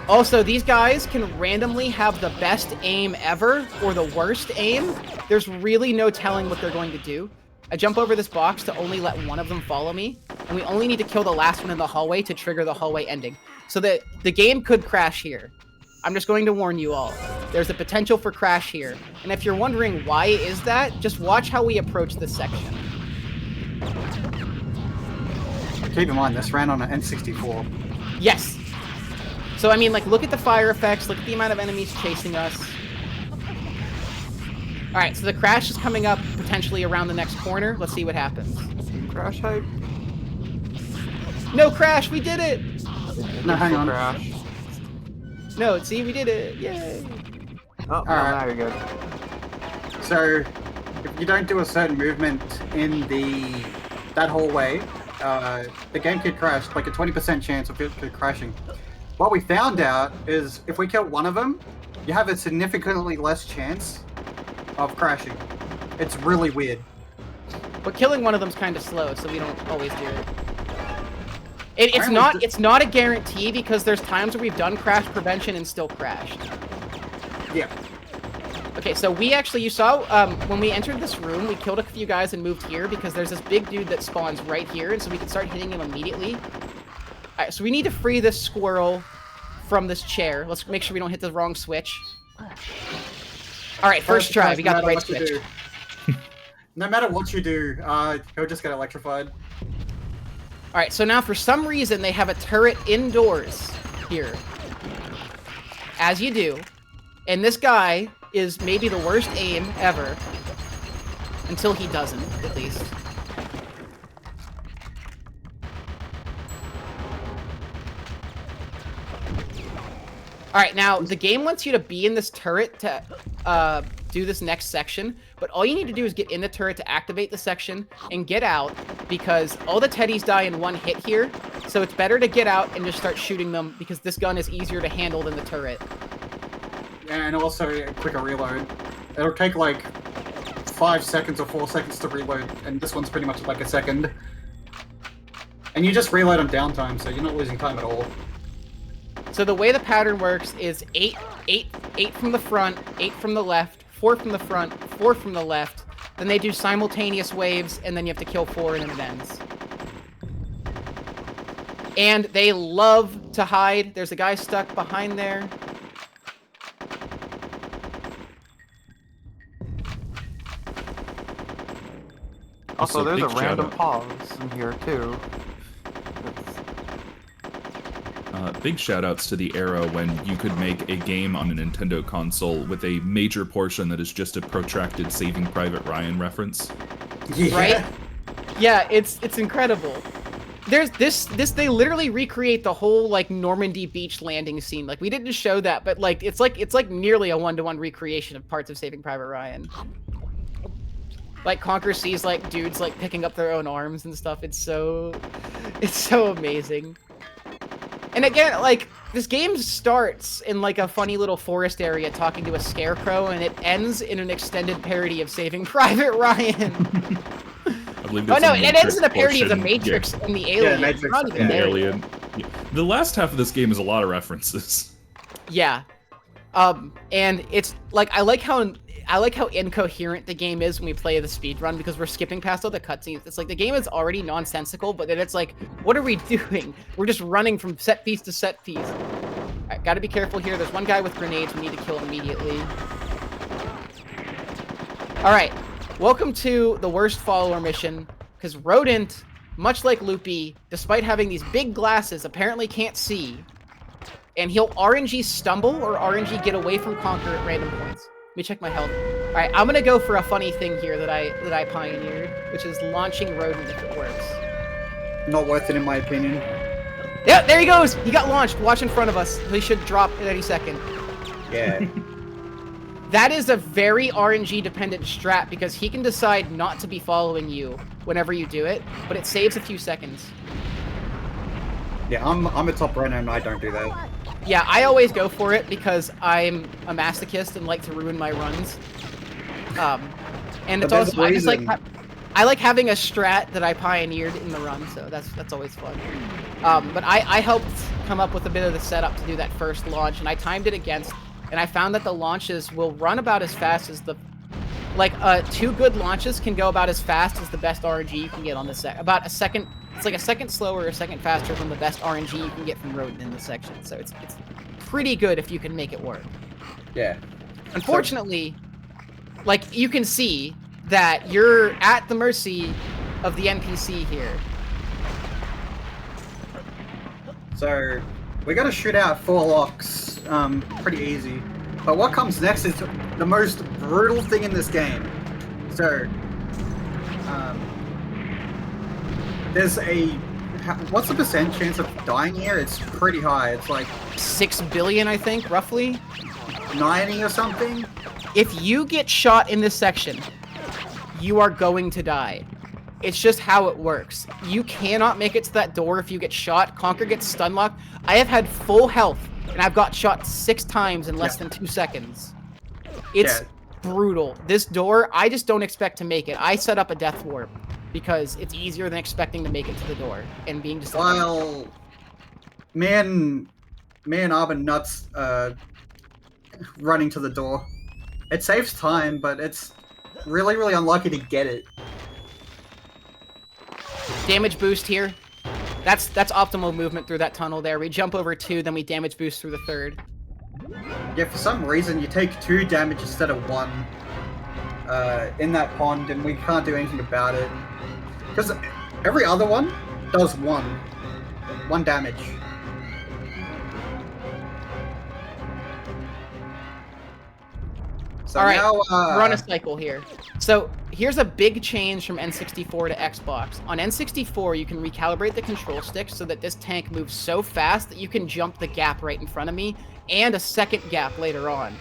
Also, these guys can randomly have the best aim ever or the worst aim. There's really no telling what they're going to do. I jump over this box to only let one of them follow me, and we only need to kill the last one in the hallway to trigger the hallway ending. So that the game could crash here. I'm just going to warn you all. There's a potential for crash here. And if you're wondering why is that, just watch how we approach this section. Keep in mind, this ran on an N64. Yes. So, I mean, like, look at the fire effects, look at the amount of enemies chasing us. Alright, so the crash is coming up potentially around the next corner. Let's see what happens. Crash hype. No crash, we did it! No, hang on. Crash. No, see, we did it. Yay! Oh, now you're good. So, if you don't do a certain movement in that hallway, the game could crash, like a 20% chance of it crashing. What we found out is if we kill one of them, you have a significantly less chance of crashing. It's really weird. But killing one of them's kind of slow, so we don't always do it. It's not a guarantee because there's times where we've done crash prevention and still crashed. Yeah. Okay, so we actually, you saw, when we entered this room, we killed a few guys and moved here because there's this big dude that spawns right here, and so we can start hitting him immediately. Alright, so we need to free this squirrel from this chair. Let's make sure we don't hit the wrong switch. Alright, first try, we got the right switch. No matter what you do, he'll just get electrified. Alright, so now for some reason they have a turret indoors here. As you do. And this guy is maybe the worst aim ever. Until he doesn't, at least. Alright, now, the game wants you to be in this turret to do this next section, but all you need to do is get in the turret to activate the section and get out, because all the teddies die in one hit here, so it's better to get out and just start shooting them, because this gun is easier to handle than the turret. And also a quicker reload. It'll take like 5 seconds or 4 seconds to reload, and this one's pretty much like a second. And you just reload on downtime, so you're not losing time at all. So the way the pattern works is 8 from the front, 8 from the left, 4 from the front, 4 from the left. Then they do simultaneous waves, and then you have to kill 4, and then it ends. And they love to hide. There's a guy stuck behind there. Also, there's a big random shout-out. pause in here, too. Big shout-outs to the era when you could make a game on a Nintendo console with a major portion that is just a protracted Saving Private Ryan reference. Yeah. Right? Yeah, it's incredible. There's they literally recreate the whole like Normandy beach landing scene. Like we didn't show that, but like it's like nearly a 1-to-1 recreation of parts of Saving Private Ryan. Like Conker sees like dudes like picking up their own arms and stuff. It's so amazing. And again, like This game starts in like a funny little forest area talking to a scarecrow, and it ends in an extended parody of Saving Private Ryan. I believe Oh there's no, a it ends in a Matrix parody of the portion. Matrix and the Alien. Matrix, Not even yeah. there. Alien. Yeah. The last half of this game is a lot of references. Yeah. And it's like I like how incoherent the game is when we play the speedrun because we're skipping past all the cutscenes. It's like the game is already nonsensical, but then it's like, what are we doing? We're just running from set piece to set piece. Alright, gotta be careful here. There's one guy with grenades we need to kill immediately. Alright, welcome to the worst follower mission, because Rodent, much like Loopy, despite having these big glasses, apparently can't see. And he'll RNG stumble or RNG get away from Conker at random points. Let me check my health. All right, I'm gonna go for a funny thing here that I pioneered, which is launching Rodent if it works. Not worth it in my opinion. Yeah, there he goes. He got launched. Watch in front of us. He should drop at any second. Yeah. That is a very RNG dependent strat because he can decide not to be following you whenever you do it, but it saves a few seconds. Yeah, I'm a top runner and I don't do that. Yeah, I always go for it because I'm a masochist and like to ruin my runs. And it's But there's also a I just like reason. I like having a strat that I pioneered in the run, so that's always fun. But I helped come up with a bit of the setup to do that first launch, and I timed it against, and I found that the launches will run about as fast as the two good launches can go about as fast as the best RNG you can get on the set. About a second. It's like a second slower or a second faster than the best RNG you can get from Rodent in this section. So it's pretty good if you can make it work. Yeah. Unfortunately, like, you can see that you're at the mercy of the NPC here. So, we gotta shoot out 4 locks, pretty easy. But what comes next is the most brutal thing in this game. So, there's what's the percent chance of dying here? It's pretty high. It's like 6 billion, I think, roughly. 90 or something. If you get shot in this section, you are going to die. It's just how it works. You cannot make it to that door if you get shot. Conker gets stun locked. I have had full health, and I've got shot 6 times in less than 2 seconds. It's brutal. This door, I just don't expect to make it. I set up a death warp because it's easier than expecting to make it to the door and being just. While me and Arb are nuts running to the door. It saves time, but it's really, really unlucky to get it. Damage boost here. That's optimal movement through that tunnel there. We jump over 2, then we damage boost through the 3rd. Yeah, for some reason you take 2 damage instead of 1 in that pond, and we can't do anything about it. Because every other one does 1 damage. So all right, now, we're on a cycle here. So here's a big change from N64 to Xbox. On N64, you can recalibrate the control stick so that this tank moves so fast that you can jump the gap right in front of me, and a second gap later on.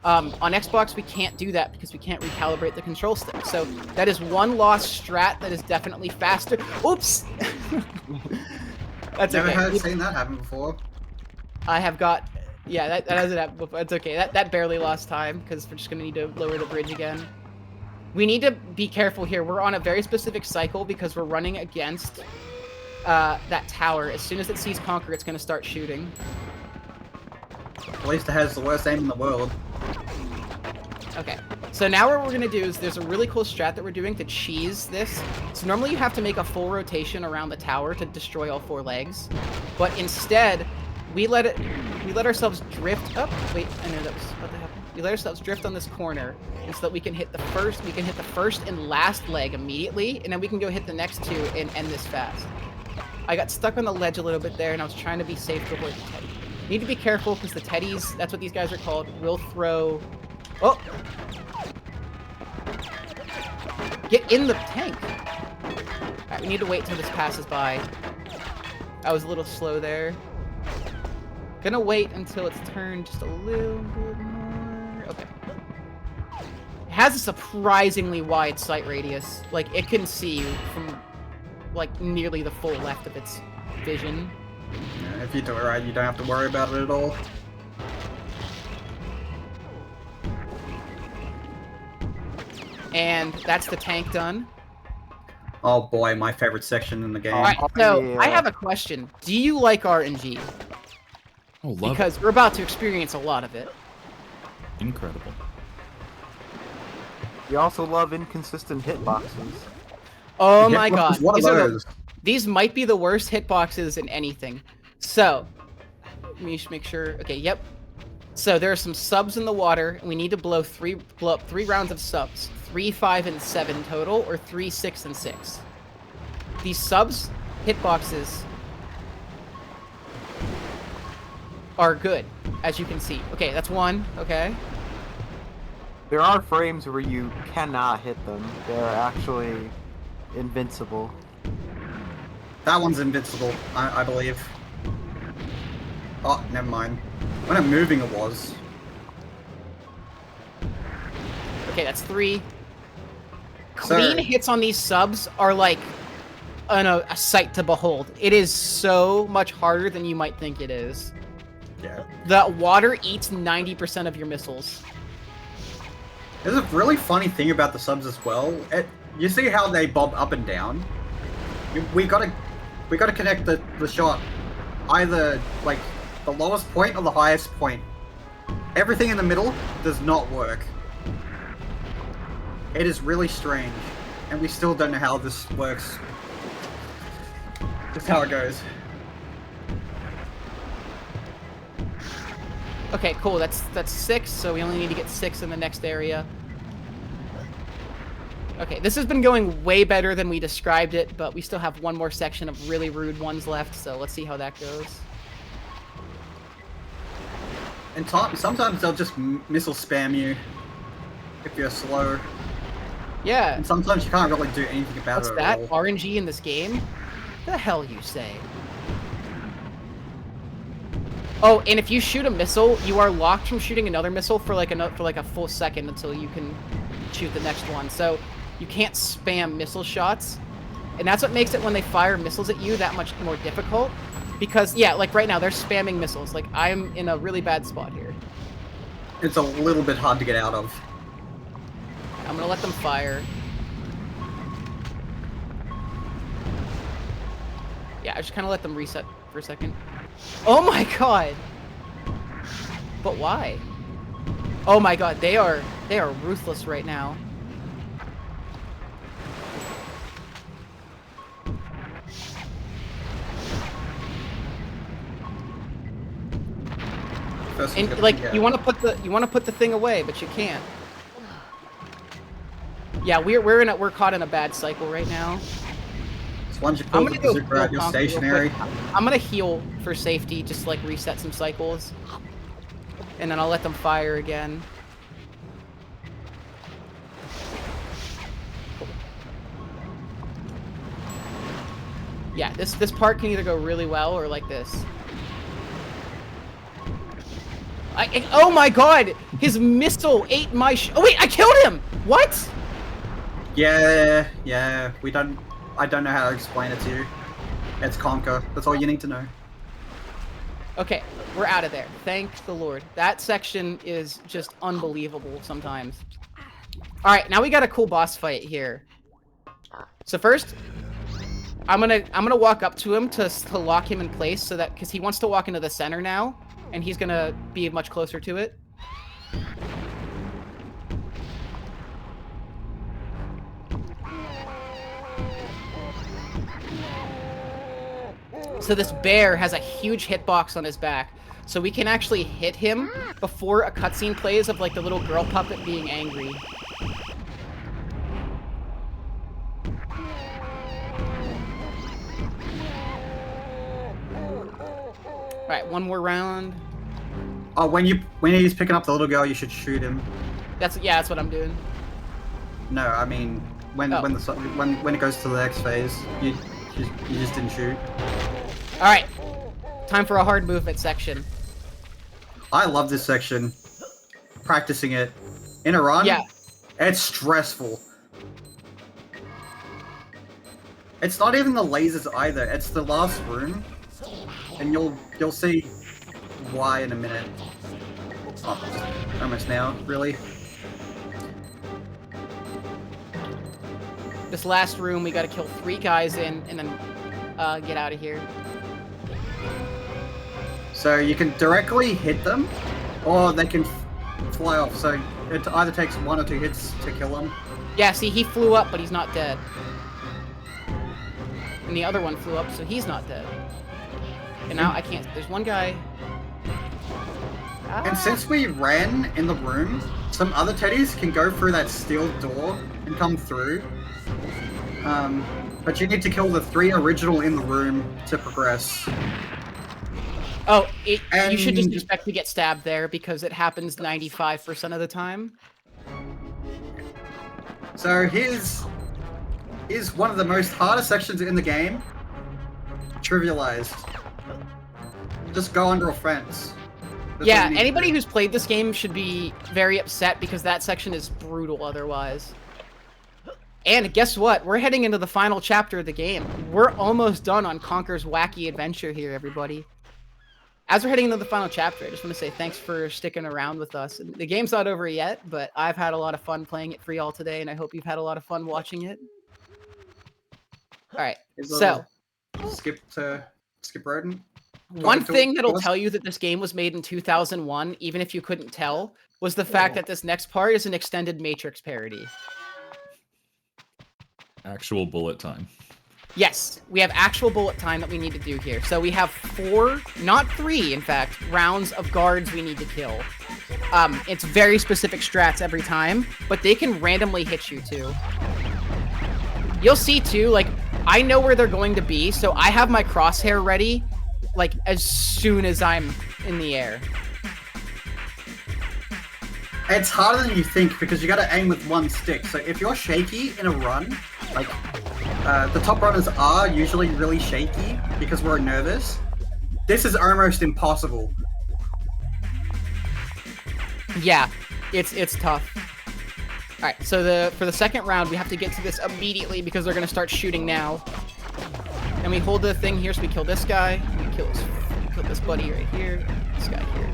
On Xbox, we can't do that because we can't recalibrate the control stick. So that is one lost strat that is definitely faster. Oops! That's never okay. seen that happen before. I have got... Yeah, that hasn't happened before. It's okay. That barely lost time, because we're just going to need to lower the bridge again. We need to be careful here. We're on a very specific cycle because we're running against that tower. As soon as it sees Conker, it's going to start shooting. At least it has the worst aim in the world. Okay, so now what we're going to do is there's a really cool strat that we're doing to cheese this. So normally you have to make a full rotation around the tower to destroy all 4 legs. But instead, we let ourselves drift up. Wait, I know that was about to happen. We let ourselves drift on this corner, and so that we can hit the first and last leg immediately, and then we can go hit the next 2 and end this fast. I got stuck on the ledge a little bit there, and I was trying to be safe to avoid the teddy. Need to be careful because the teddies, that's what these guys are called, will throw. Oh! Get in the tank! Alright, we need to wait till this passes by. I was a little slow there. Gonna wait until it's turned just a little bit more. Okay. It has a surprisingly wide sight radius. Like, it can see you from, like, nearly the full left of its vision. Yeah, if you do it right, you don't have to worry about it at all. And that's the tank done. Oh boy, my favorite section in the game. All right, so yeah. I have a question. Do you like RNG? Oh, love Because we're about to experience a lot of it. it. Incredible. We also love inconsistent hitboxes. Oh The my hitbox god. is one of those. These might be the worst hitboxes in anything. So, let me just make sure. Okay, yep. So there are some subs in the water, and we need to blow up 3 rounds of subs. 3, 5, and 7 total, or 3, 6, and 6. These subs, hitboxes, are good, as you can see. Okay, that's 1, okay. There are frames where you cannot hit them. They're actually invincible. That one's invincible, I believe. Oh, never mind. When I'm moving, it was. Okay, that's 3. So- Clean hits on these subs are like a sight to behold. It is so much harder than you might think it is. Yeah. The water eats 90% of your missiles. There's a really funny thing about the subs as well. You see how they bob up and down? We gotta connect the shot either like the lowest point or the highest point. Everything in the middle does not work. It is really strange, and we still don't know how this works. Just how it goes. Okay, cool. That's 6, so we only need to get 6 in the next area. Okay, this has been going way better than we described it, but we still have one more section of really rude ones left, so let's see how that goes. And sometimes they'll just missile spam you if you're slow. Yeah. And sometimes you can't really do anything about What's it that? at all. RNG in this game? The hell you say? Oh, and if you shoot a missile, you are locked from shooting another missile for like a full second until you can shoot the next one. So you can't spam missile shots, and that's what makes it when they fire missiles at you that much more difficult. Because yeah, like right now they're spamming missiles. Like I'm in a really bad spot here. It's a little bit hard to get out of. I'm gonna let them fire. Yeah, I just kind of let them reset for a second. Oh my god! But why? Oh my god, they are ruthless right now. First And one's like gonna be, you want to put the thing away, but you can't. Yeah, we're caught in a bad cycle right now. Once you I'm pull gonna the go bazooka out, you're Conker real stationary. quick. I'm gonna heal for safety, just like reset some cycles, and then I'll let them fire again. Yeah, this part can either go really well or like this. Oh my god! His missile ate my oh wait, I killed him! What? Yeah, I don't know how to explain it to you. It's Conker. That's all you need to know. Okay, we're out of there. Thank the Lord. That section is just unbelievable sometimes. Alright, now we got a cool boss fight here. So first, I'm gonna walk up to him to lock him in place so that because he wants to walk into the center now, and he's gonna be much closer to it. So this bear has a huge hitbox on his back, so we can actually hit him before a cutscene plays of like the little girl puppet being angry. Alright, one more round. Oh, when he's picking up the little girl, you should shoot him. That's what I'm doing. No, I mean when it goes to the next phase, you just didn't shoot. Alright. Time for a hard movement section. I love this section. Practicing it in a run. Yeah. It's stressful. It's not even the lasers either. It's the last room. and you'll see why in a minute. Oh, almost now, really. This last room, we gotta kill 3 guys in, and then get out of here. So you can directly hit them, or they can fly off. So it either takes 1 or 2 hits to kill them. Yeah, see, he flew up, but he's not dead. And the other one flew up, so he's not dead. And now I can't. There's one guy. And since we ran in the room, some other teddies can go through that steel door and come through. But you need to kill the 3 original in the room to progress. Oh, you should just expect to get stabbed there because it happens 95% of the time. So here's one of the most hardest sections in the game. Trivialized. Just go under a fence. That's Yeah, all you need to anybody do. who's played this game should be very upset because that section is brutal otherwise. And guess what? We're heading into the final chapter of the game. We're almost done on Conker's wacky adventure here, everybody. As we're heading into the final chapter, I just want to say thanks for sticking around with us. The game's not over yet, but I've had a lot of fun playing it for y'all today, and I hope you've had a lot of fun watching it. Alright, so... Skip Rodent. One thing that'll tell you that this game was made in 2001, even if you couldn't tell, was the fact that this next part is an extended Matrix parody. Actual bullet time. Yes, we have actual bullet time that we need to do here. So we have 4, not 3, in fact, rounds of guards we need to kill. It's very specific strats every time, but they can randomly hit you too. You'll see too, like, I know where they're going to be, so I have my crosshair ready, like, as soon as I'm in the air. It's harder than you think because you gotta aim with 1 stick. So if you're shaky in a run, like, the top runners are usually really shaky because we're nervous. This is almost impossible. Yeah, it's tough. Alright, so for the second round, we have to get to this immediately because they're going to start shooting now. And we hold the thing here, so we kill this guy. We kill this buddy right here. This guy here.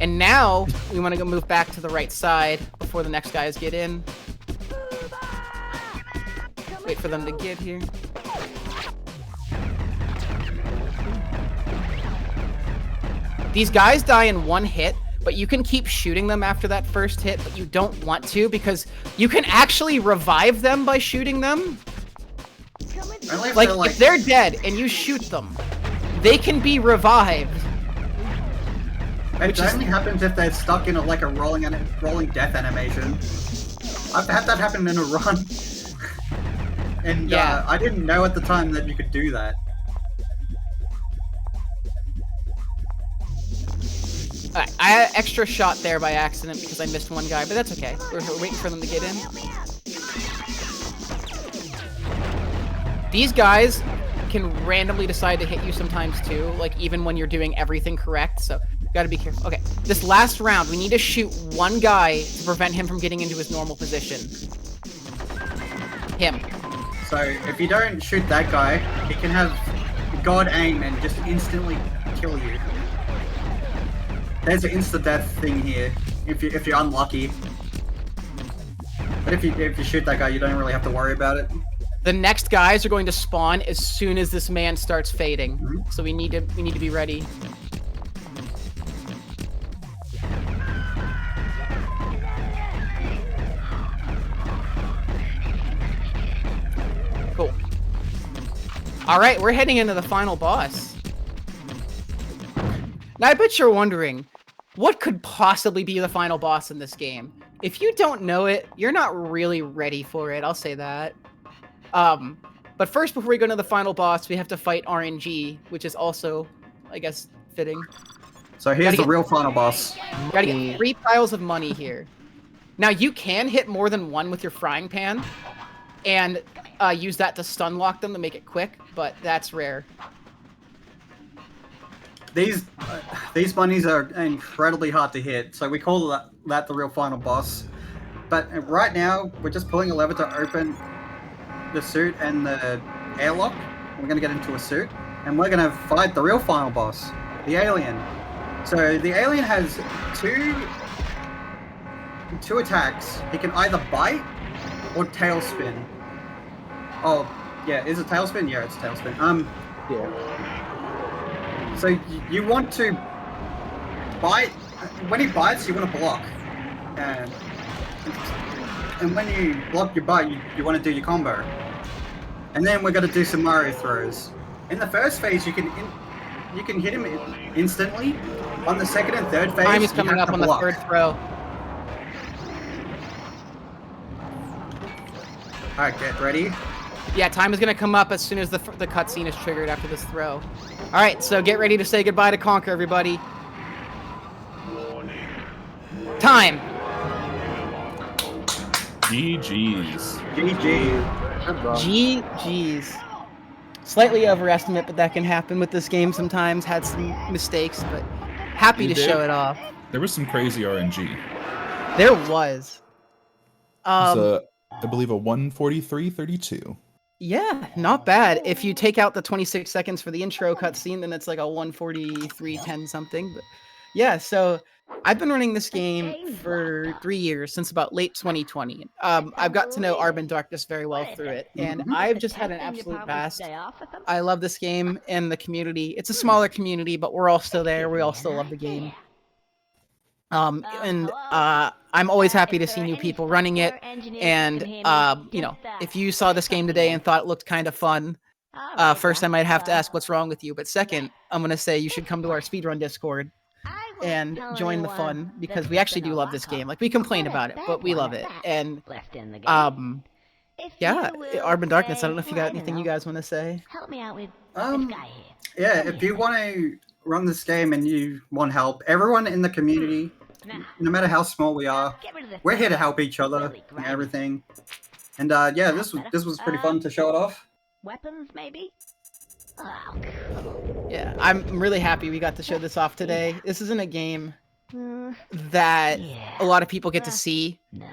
And now, we want to go move back to the right side before the next guys get in. Wait for them to get here. These guys die in 1 hit, but you can keep shooting them after that first hit, but you don't want to because you can actually revive them by shooting them. Like, if they're dead and you shoot them, they can be revived. It only happens if they're stuck in a rolling death animation. I've had that happen in a run. And yeah. I didn't know at the time that you could do that. Alright, I had an extra shot there by accident because I missed 1 guy, but that's okay. We're waiting for them to get in. These guys can randomly decide to hit you sometimes too, like even when you're doing everything correct, so gotta be careful. Okay, this last round, we need to shoot 1 guy to prevent him from getting into his normal position. Him. So if you don't shoot that guy, he can have God aim and just instantly kill you. There's an insta-death thing here, if you're unlucky. But if you shoot that guy, you don't really have to worry about it. The next guys are going to spawn as soon as this man starts fading. Mm-hmm. So we need to be ready. Cool. All right, we're heading into the final boss. Now I bet you're wondering, what could possibly be the final boss in this game? If you don't know it, you're not really ready for it, I'll say that. But first, before we go into the final boss, we have to fight RNG, which is also, I guess, fitting. So here's the real final boss. Gotta get 3 piles of money here. Now, you can hit more than 1 with your frying pan, and use that to stun lock them to make it quick, but that's rare. These bunnies are incredibly hard to hit, so we call that the real final boss. But right now, we're just pulling a lever to open the suit and the airlock. We're gonna get into a suit. and we're gonna fight the real final boss, the alien. So the alien has two attacks. He can either bite or tailspin. Oh, yeah, is it tailspin? Yeah, it's tailspin. Yeah. So you want to bite. When he bites, you want to block. And when you block your bite, you want to do your combo. And then we're going to do some Mario throws. In the first phase, you can hit him instantly. On the second and third phase, Time is you coming have up to on the block. third throw. Alright, get ready. Yeah, time is going to come up as soon as the cutscene is triggered after this throw. All right, so get ready to say goodbye to Conker, everybody. Time. GG's. GG. GG's. Slightly overestimate, but that can happen with this game sometimes. Had some mistakes, but happy You to did? show it off. There was some crazy RNG. There was. It's I believe a 143.32. Yeah, not bad. If you take out the 26 seconds for the intro cutscene, then it's like a 143.10 something. But yeah, so I've been running this game for 3 years, since about late 2020. I've got to know Arbliterator very well through it, and I've just had an absolute blast. I love this game and the community. It's a smaller community, but we're all still there. We all still love the game. I'm always happy to see new people running it. And you know, if you saw this game today and thought it looked kind of fun, first I might have to ask what's wrong with you. But second, I'm gonna say you should come to our speedrun Discord and join the fun, because we actually do love this game. Like, we complain about it, but we love it. And yeah, Arben Darkness, I don't know if you got anything you guys want to say. Help me out with Yeah, if you want to run this game and you want help, everyone in the community, no matter how small we are, we're here to help each other and everything. And yeah, this was pretty fun to show it off. Weapons, maybe? Oh, Yeah, I'm really happy we got to show this off today. This isn't a game that a lot of people get to see. no.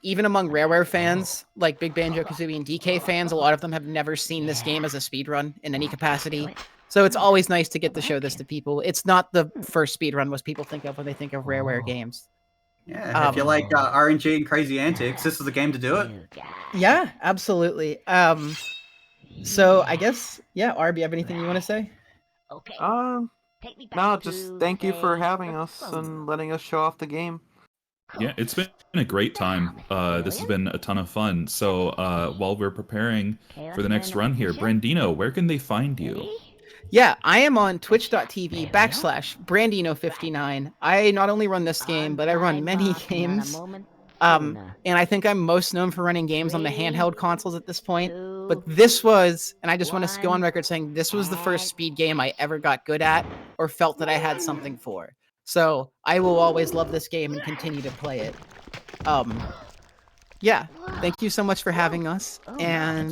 Even among Rareware fans, like Big Banjo-Kazooie and DK fans, a lot of them have never seen this game as a speedrun in any capacity. So it's always nice to get to show this to people. It's not the first speedrun most people think of when they think of Rareware games. Yeah, if you like RNG and crazy antics, this is the game to do it. Yeah, absolutely. So I guess, yeah, Arb, you have anything you want to say? Okay. Take me back No, to, just thank you for say, having the us phone and letting us show off the game. Yeah, it's been a great time. This has been a ton of fun. So while we're preparing for the next run here, Brandino, where can they find you? Yeah, I am on twitch.tv/brandino59. I not only run this game, but I run many games. And I think I'm most known for running games on the handheld consoles at this point. But this was, and I just want to go on record saying this was the first speed game I ever got good at or felt that I had something for. So I will always love this game and continue to play it. Yeah, thank you so much for having us, and